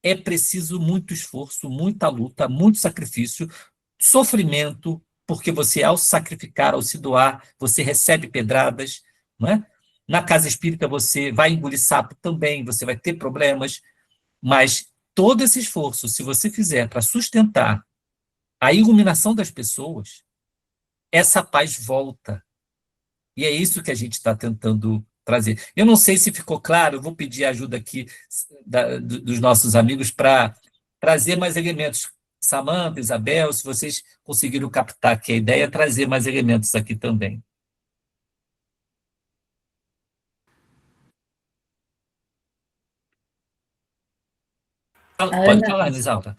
é preciso muito esforço, muita luta, muito sacrifício, sofrimento, porque você, ao sacrificar, ao se doar, você recebe pedradas, não é? Na casa espírita você vai engolir sapo também, você vai ter problemas, mas todo esse esforço, se você fizer para sustentar a iluminação das pessoas, essa paz volta. E é isso que a gente está tentando trazer. Eu não sei se ficou claro, eu vou pedir ajuda aqui dos nossos amigos para trazer mais elementos. Samanta, Isabel, se vocês conseguiram captar aqui a ideia, trazer mais elementos aqui também. Pode falar, Nisalva.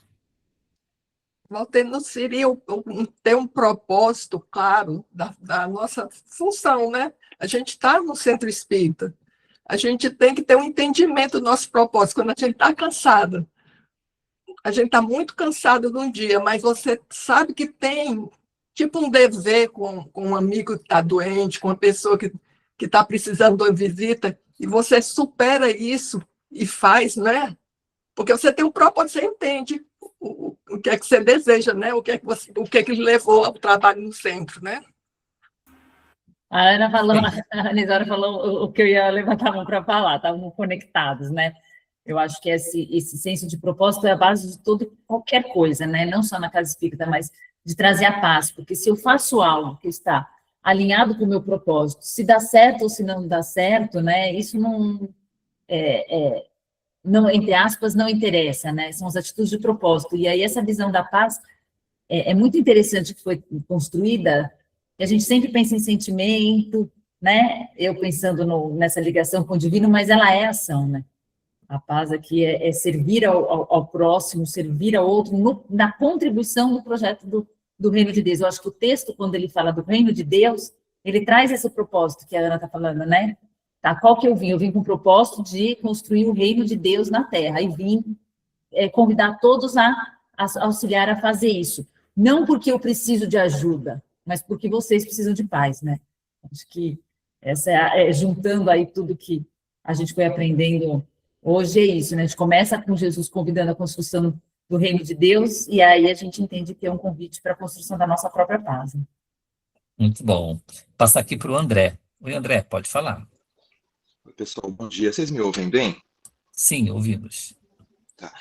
Walter, não seria ter um propósito claro da nossa função, né? A gente está no centro espírita. A gente tem que ter um entendimento do nosso propósito. Quando a gente está cansado, a gente está muito cansado de um dia, mas você sabe que tem tipo um dever com um amigo que está doente, com uma pessoa que está precisando de uma visita, e você supera isso e faz, né? Porque você tem um propósito, você entende o que é que você deseja, né? O que é que levou ao trabalho no centro, né? A Ana falou, a Anisora falou o que eu ia levantar a mão para falar, estavam conectados, né? Eu acho que esse senso de propósito é a base de qualquer coisa, né? Não só na casa espírita, mas de trazer a paz, porque se eu faço algo que está alinhado com o meu propósito, se dá certo ou se não dá certo, né? Isso não, entre aspas, não interessa, né? São as atitudes de propósito. E aí essa visão da paz é muito interessante que foi construída, e a gente sempre pensa em sentimento, né? Eu pensando nessa ligação com o divino, mas ela é ação, né? A paz aqui é servir ao próximo, servir ao outro, na contribuição no projeto do reino de Deus. Eu acho que o texto, quando ele fala do reino de Deus, ele traz esse propósito que a Ana está falando, né? Tá, qual que eu vim? Eu vim com o propósito de construir o reino de Deus na Terra, e vim convidar todos a auxiliar a fazer isso. Não porque eu preciso de ajuda, mas porque vocês precisam de paz, né? Acho que essa juntando aí tudo que a gente foi aprendendo hoje é isso, né? A gente começa com Jesus convidando a construção do reino de Deus, e aí a gente entende que é um convite para a construção da nossa própria paz. Né? Muito bom. Passar aqui para o André. Oi, André, pode falar. Oi, pessoal, bom dia. Vocês me ouvem bem? Sim, ouvimos. Tá.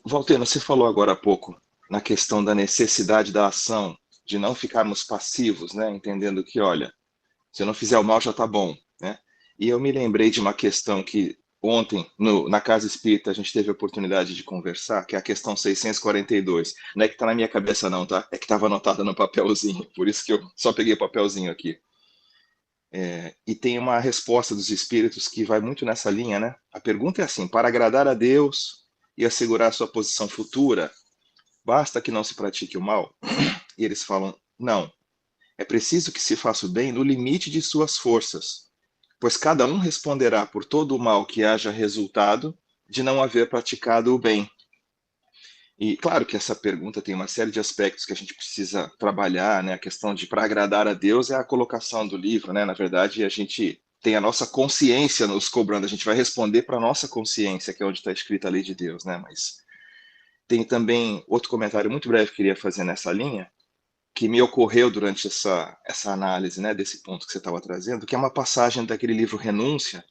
Walter, você falou agora há pouco na questão da necessidade da ação, de não ficarmos passivos, né? Entendendo que, olha, se eu não fizer o mal já está bom, né? E eu me lembrei de uma questão que ontem, na Casa Espírita, a gente teve a oportunidade de conversar, que é a questão 642. Não é que está na minha cabeça não, tá? É que estava anotada no papelzinho, por isso que eu só peguei o papelzinho aqui. E tem uma resposta dos espíritos que vai muito nessa linha, né? A pergunta é assim: para agradar a Deus e assegurar sua posição futura, basta que não se pratique o mal? E eles falam: não. É preciso que se faça o bem no limite de suas forças, pois cada um responderá por todo o mal que haja resultado de não haver praticado o bem. E claro que essa pergunta tem uma série de aspectos que a gente precisa trabalhar, né? A questão de para agradar a Deus é a colocação do livro, né? Na verdade, a gente tem a nossa consciência nos cobrando, a gente vai responder para a nossa consciência, que é onde está escrita a lei de Deus, né? Mas tem também outro comentário muito breve que eu queria fazer nessa linha, que me ocorreu durante essa análise, né, desse ponto que você estava trazendo, que é uma passagem daquele livro Renúncia,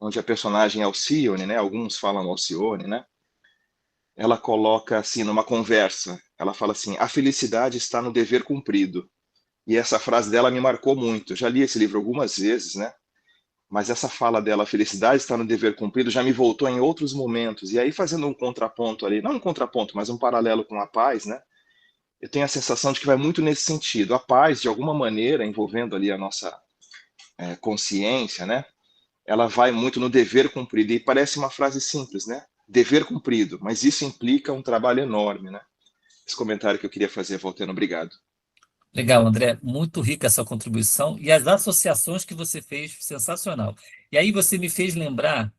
onde a personagem Alcione, né, alguns falam Alcione, né, ela coloca assim, numa conversa, ela fala assim: a felicidade está no dever cumprido. E essa frase dela me marcou muito. Eu já li esse livro algumas vezes, né, mas essa fala dela, a felicidade está no dever cumprido, já me voltou em outros momentos. E aí, fazendo um contraponto ali, não um contraponto, mas um paralelo com a paz, né, eu tenho a sensação de que vai muito nesse sentido. A paz, de alguma maneira, envolvendo ali a nossa consciência, né? Ela vai muito no dever cumprido. E parece uma frase simples, né? Dever cumprido, mas isso implica um trabalho enorme, né? Esse comentário que eu queria fazer, Voltando, obrigado. Legal, André, muito rica essa contribuição e as associações que você fez, sensacional. E aí você me fez lembrar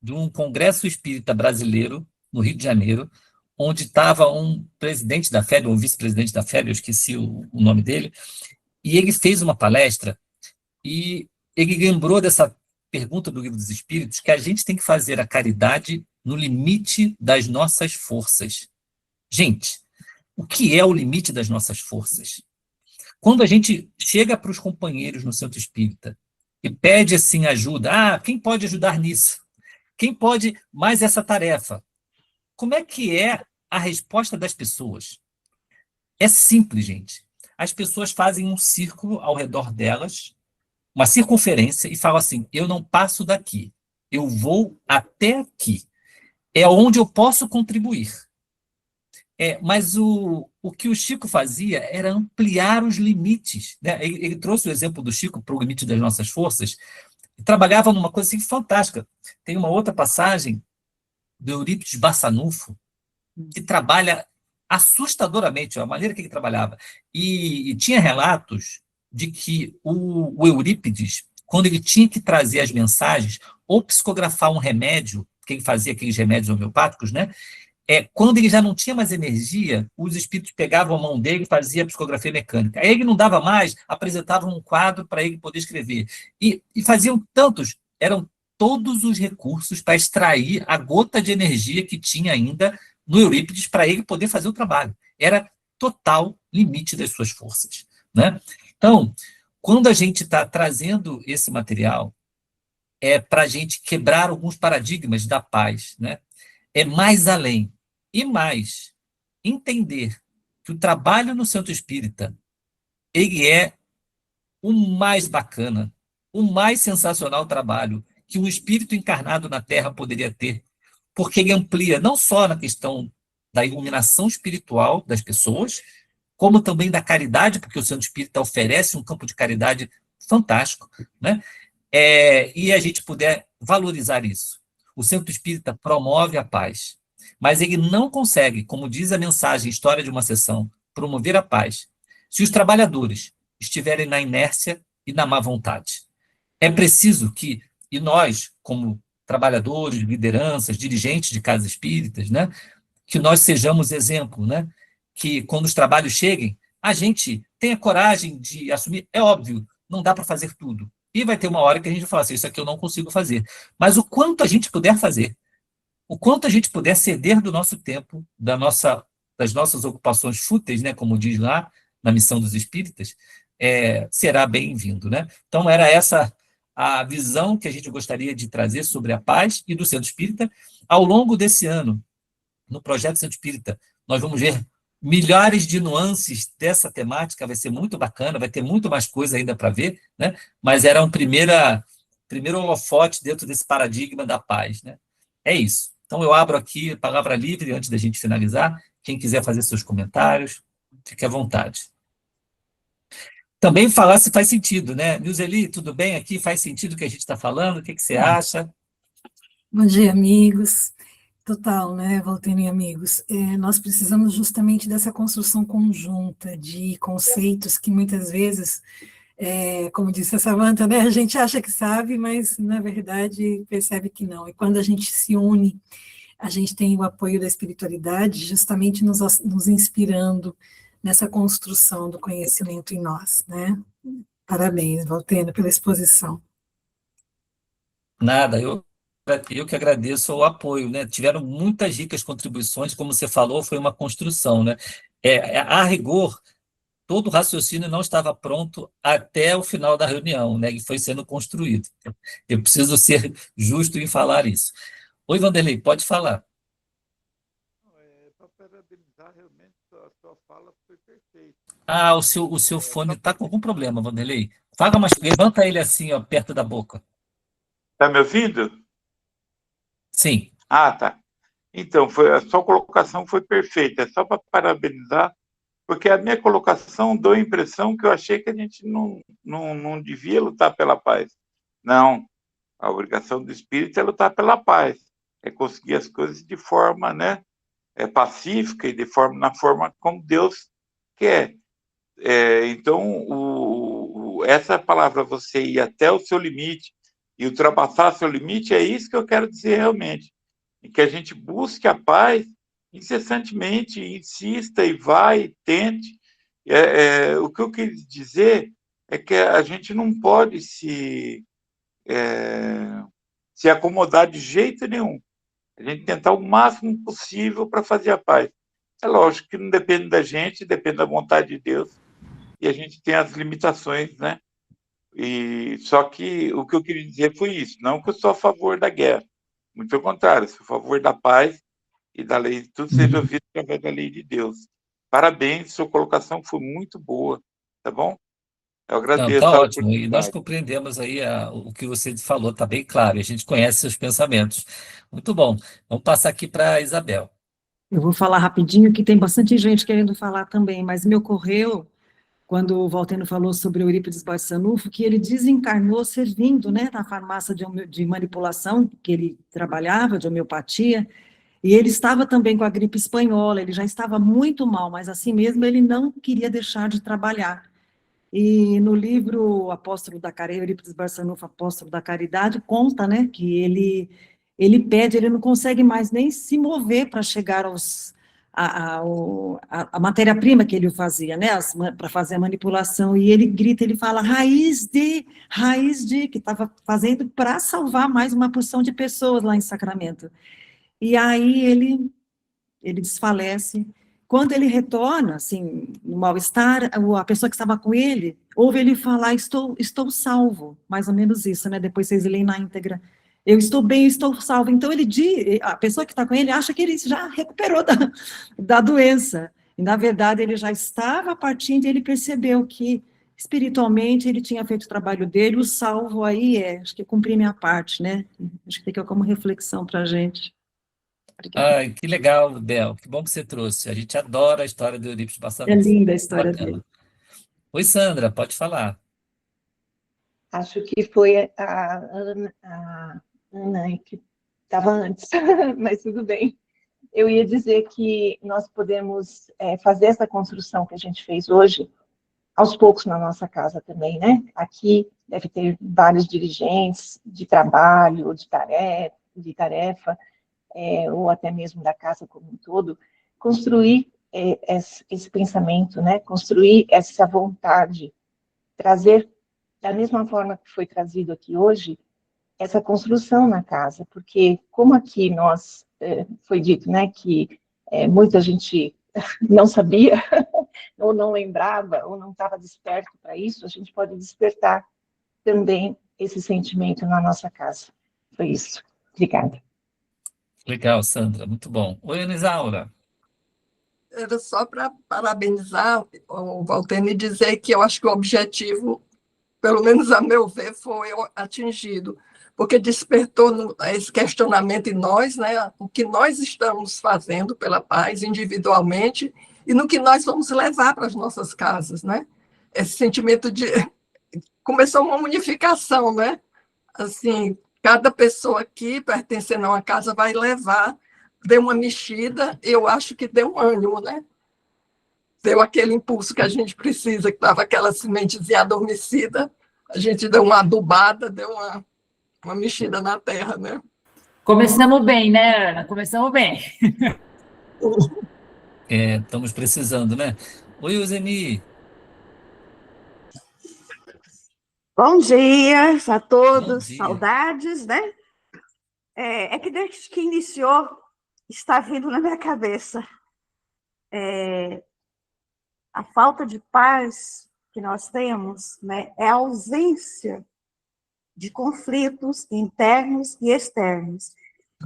de um congresso espírita brasileiro, no Rio de Janeiro, onde estava um presidente da FEB, um vice-presidente da FEB, eu esqueci o nome dele, e ele fez uma palestra e ele lembrou dessa pergunta do Livro dos Espíritos, que a gente tem que fazer a caridade no limite das nossas forças. Gente, o que é o limite das nossas forças? Quando a gente chega para os companheiros no centro espírita e pede assim ajuda, quem pode ajudar nisso? Quem pode mais essa tarefa? Como é que é a resposta das pessoas? É simples, gente. As pessoas fazem um círculo ao redor delas, uma circunferência, e falam assim: eu não passo daqui, eu vou até aqui. É onde eu posso contribuir. Mas o que o Chico fazia era ampliar os limites, né? Ele trouxe o exemplo do Chico para o limite das nossas forças, e trabalhava numa coisa assim fantástica. Tem uma outra passagem do Eurípides Barçanufo, que trabalha assustadoramente a maneira que ele trabalhava. E tinha relatos de que o Eurípides, quando ele tinha que trazer as mensagens, ou psicografar um remédio, que ele fazia aqueles remédios homeopáticos, né? Quando ele já não tinha mais energia, os espíritos pegavam a mão dele e faziam a psicografia mecânica. Aí ele não dava mais, apresentavam um quadro para ele poder escrever. E faziam tantos, eram todos os recursos para extrair a gota de energia que tinha ainda no Eurípides para ele poder fazer o trabalho. Era total limite das suas forças, né? Então, quando a gente está trazendo esse material, é para a gente quebrar alguns paradigmas da paz, né? É mais além. E mais, entender que o trabalho no centro espírita, ele é o mais bacana, o mais sensacional trabalho que um espírito encarnado na Terra poderia ter, porque ele amplia não só na questão da iluminação espiritual das pessoas, como também da caridade, porque o centro espírita oferece um campo de caridade fantástico, né? E a gente puder valorizar isso. O centro espírita promove a paz, mas ele não consegue, como diz a mensagem História de uma Sessão, promover a paz se os trabalhadores estiverem na inércia e na má vontade. É preciso que, e nós, como trabalhadores, lideranças, dirigentes de casas espíritas, né, que nós sejamos exemplo, né, que quando os trabalhos cheguem, a gente tenha coragem de assumir. É óbvio, não dá para fazer tudo. E vai ter uma hora que a gente vai falar assim: isso aqui eu não consigo fazer. Mas o quanto a gente puder fazer, o quanto a gente puder ceder do nosso tempo, das nossas ocupações fúteis, né, como diz lá na Missão dos Espíritas, será bem-vindo, né? Então, era essa a visão que a gente gostaria de trazer sobre a paz e do Centro Espírita. Ao longo desse ano, no Projeto Centro Espírita, nós vamos ver milhares de nuances dessa temática, vai ser muito bacana, vai ter muito mais coisa ainda para ver, né? Mas era um primeiro holofote dentro desse paradigma da paz, né? É isso. Então, eu abro aqui a palavra livre antes da gente finalizar. Quem quiser fazer seus comentários, fique à vontade. Também falar se faz sentido, né? Nilzeli, tudo bem aqui? Faz sentido o que a gente está falando? O que você acha? Bom dia, amigos. Total, né, Valtênio e amigos? Nós precisamos justamente dessa construção conjunta de conceitos que muitas vezes, como disse a Samantha, né, a gente acha que sabe, mas na verdade percebe que não. E quando a gente se une, a gente tem o apoio da espiritualidade, justamente nos inspirando nessa construção do conhecimento em nós, né? Parabéns, Valtênio, pela exposição. Nada, eu que agradeço o apoio, né? Tiveram muitas ricas contribuições, como você falou, foi uma construção, né? A rigor, todo o raciocínio não estava pronto até o final da reunião, né? E foi sendo construído. Eu preciso ser justo em falar isso. Oi, Vanderlei, pode falar. Para parabenizar, realmente, a sua fala foi perfeita. Ah, o seu fone está com algum problema, Vanderlei. Fala mais, levanta ele assim, ó, perto da boca. Está me ouvindo? Sim. Ah, tá. Então, a sua colocação foi perfeita. É só para parabenizar, porque a minha colocação deu a impressão que eu achei que a gente não devia lutar pela paz. Não. A obrigação do espírito é lutar pela paz. É conseguir as coisas de forma, né, pacífica e na forma como Deus quer. Então, essa palavra, você ir até o seu limite e ultrapassar seu limite, é isso que eu quero dizer realmente. E que a gente busque a paz incessantemente, insista e vai, e tente. O que eu quis dizer é que a gente não pode se acomodar de jeito nenhum. A gente tentar o máximo possível para fazer a paz. É lógico que não depende da gente, depende da vontade de Deus, e a gente tem as limitações, né? Só que o que eu queria dizer foi isso, não que eu sou a favor da guerra, muito pelo contrário, eu sou a favor da paz e da lei, tudo seja ouvido através da lei de Deus. Parabéns, sua colocação foi muito boa, tá bom? Eu agradeço. Está ótimo, e nós compreendemos aí o que você falou, está bem claro, e a gente conhece seus pensamentos. Muito bom. Vamos passar aqui para a Isabel. Eu vou falar rapidinho, que tem bastante gente querendo falar também, mas me ocorreu, quando o Valtênio falou sobre o Eurípides Barçanufo, que ele desencarnou servindo, né, na farmácia de manipulação, que ele trabalhava, de homeopatia, e ele estava também com a gripe espanhola, ele já estava muito mal, mas assim mesmo ele não queria deixar de trabalhar. E no livro Apóstolo da Caridade, Eurípides Barçanufo, Apóstolo da Caridade, conta, né, que ele pede, ele não consegue mais nem se mover para chegar a matéria-prima que ele fazia, né, para fazer a manipulação, e ele grita, ele fala, raiz de, que estava fazendo para salvar mais uma porção de pessoas lá em Sacramento. E aí ele desfalece. Quando ele retorna, assim, no mal-estar, a pessoa que estava com ele, ouve ele falar, estou salvo, mais ou menos isso, né, depois vocês leem na íntegra, eu estou bem, estou salvo. Então, a pessoa que está com ele acha que ele já recuperou da doença, e na verdade ele já estava partindo, e ele percebeu que, espiritualmente, ele tinha feito o trabalho dele, o salvo aí acho que cumpri minha parte, né, acho que fica como reflexão para a gente. Ai, que legal, Bel, que bom que você trouxe. A gente adora a história do Eurípides Barçanufo. É linda a história dele. Oi, Sandra, pode falar. Acho que foi a Ana que estava antes, mas tudo bem. Eu ia dizer que nós podemos fazer essa construção que a gente fez hoje, aos poucos na nossa casa também, né? Aqui deve ter vários dirigentes de trabalho, de tarefa, ou até mesmo da casa como um todo, construir esse pensamento, né? Construir essa vontade, trazer, da mesma forma que foi trazido aqui hoje, essa construção na casa, porque como aqui foi dito, né, que muita gente não sabia, ou não lembrava, ou não estava desperto para isso, a gente pode despertar também esse sentimento na nossa casa. Foi isso. Obrigada. Legal, Sandra, muito bom. Oi, Ana Isaura. era só para parabenizar o Waltene e dizer que eu acho que o objetivo, pelo menos a meu ver, foi atingido, porque despertou esse questionamento em nós, né, o que nós estamos fazendo pela paz individualmente e no que nós vamos levar para as nossas casas, né? Esse sentimento de... Começou uma unificação, né? Assim, cada pessoa aqui, pertencendo a uma casa, vai levar, deu uma mexida, eu acho que deu um ânimo, né? Deu aquele impulso que a gente precisa, que estava aquela sementezinha adormecida, a gente deu uma adubada, deu uma mexida na terra, né? Começamos bem, né, Ana? Começamos bem. Estamos precisando, né? Oi, Euseni. Bom dia a todos, Bom dia. saudades, né? É que desde que iniciou, está vindo na minha cabeça a falta de paz que nós temos, né? É a ausência de conflitos internos e externos.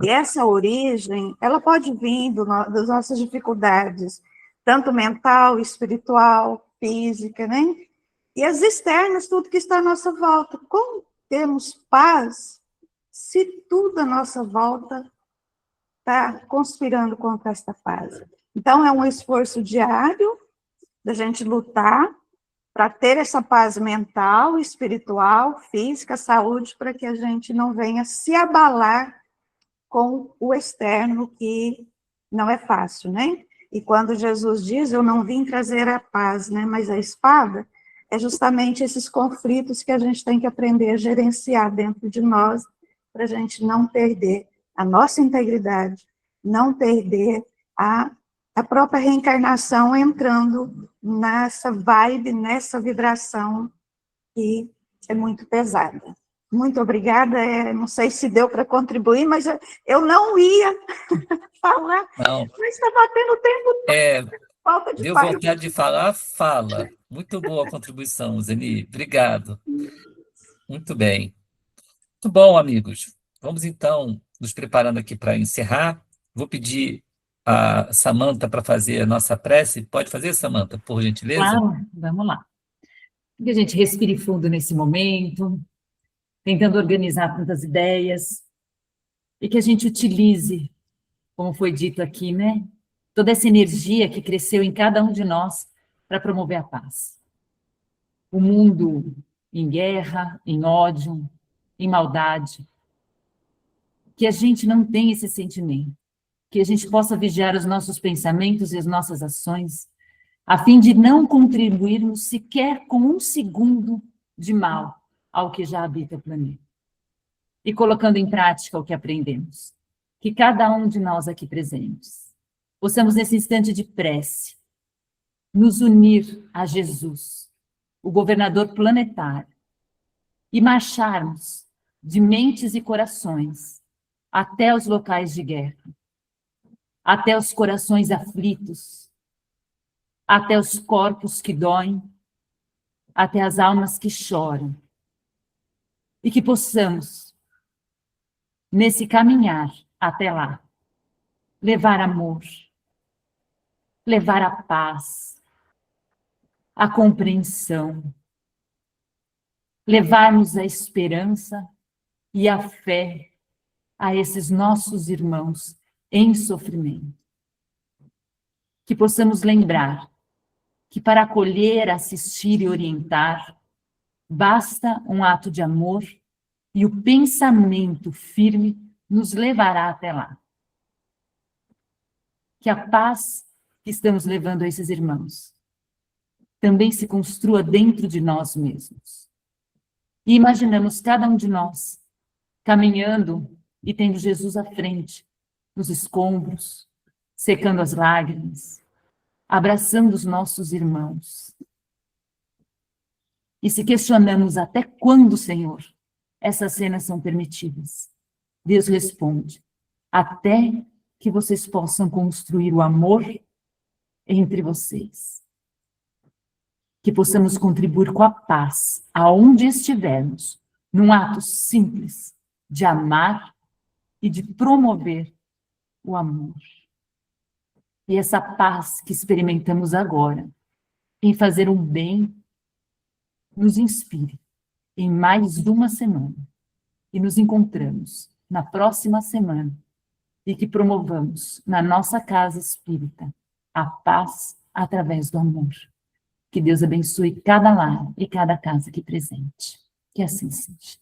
E essa origem, ela pode vir das nossas dificuldades, tanto mental, espiritual, física, né? E as externas, tudo que está à nossa volta. Como temos paz se tudo à nossa volta está conspirando contra esta paz? Então, é um esforço diário da gente lutar para ter essa paz mental, espiritual, física, saúde, para que a gente não venha se abalar com o externo, que não é fácil, né? E quando Jesus diz, eu não vim trazer a paz, né, mas a espada, é justamente esses conflitos que a gente tem que aprender a gerenciar dentro de nós, para a gente não perder a nossa integridade, não perder a própria reencarnação entrando nessa vibe, nessa vibração que é muito pesada. Muito obrigada, não sei se deu para contribuir, mas eu não ia falar, Não. mas está batendo o tempo todo, falta de Deu paz. vontade de falar? Fala. Muito boa a contribuição, Zeni. Obrigado. Muito bem. Muito bom, amigos. Vamos, então, nos preparando aqui para encerrar. Vou pedir a Samantha para fazer a nossa prece. Pode fazer, Samantha, por gentileza? Claro, vamos lá. Que a gente respire fundo nesse momento, tentando organizar tantas ideias, e que a gente utilize, como foi dito aqui, né? Toda essa energia que cresceu em cada um de nós para promover a paz. O mundo em guerra, em ódio, em maldade. Que a gente não tenha esse sentimento. Que a gente possa vigiar os nossos pensamentos e as nossas ações, a fim de não contribuirmos sequer com um segundo de mal ao que já habita o planeta. E colocando em prática o que aprendemos. Que cada um de nós aqui presentes possamos, nesse instante de prece, nos unir a Jesus, o governador planetário, e marcharmos de mentes e corações até os locais de guerra, até os corações aflitos, até os corpos que doem, até as almas que choram, e que possamos, nesse caminhar até lá, levar amor, levar a paz, a compreensão, levarmos a esperança e a fé a esses nossos irmãos em sofrimento. Que possamos lembrar que para acolher, assistir e orientar, basta um ato de amor e o pensamento firme nos levará até lá. Que a paz que estamos levando a esses irmãos também se construa dentro de nós mesmos. E imaginamos cada um de nós caminhando e tendo Jesus à frente, nos escombros, secando as lágrimas, abraçando os nossos irmãos. E se questionamos até quando, Senhor, essas cenas são permitidas, Deus responde, até que vocês possam construir o amor entre vocês. Que possamos contribuir com a paz, aonde estivermos, num ato simples de amar e de promover o amor. E essa paz que experimentamos agora, em fazer um bem, nos inspire em mais uma semana. E nos encontramos na próxima semana. E que promovamos na nossa casa espírita a paz através do amor. Que Deus abençoe cada lar e cada casa aqui presente. Que assim seja.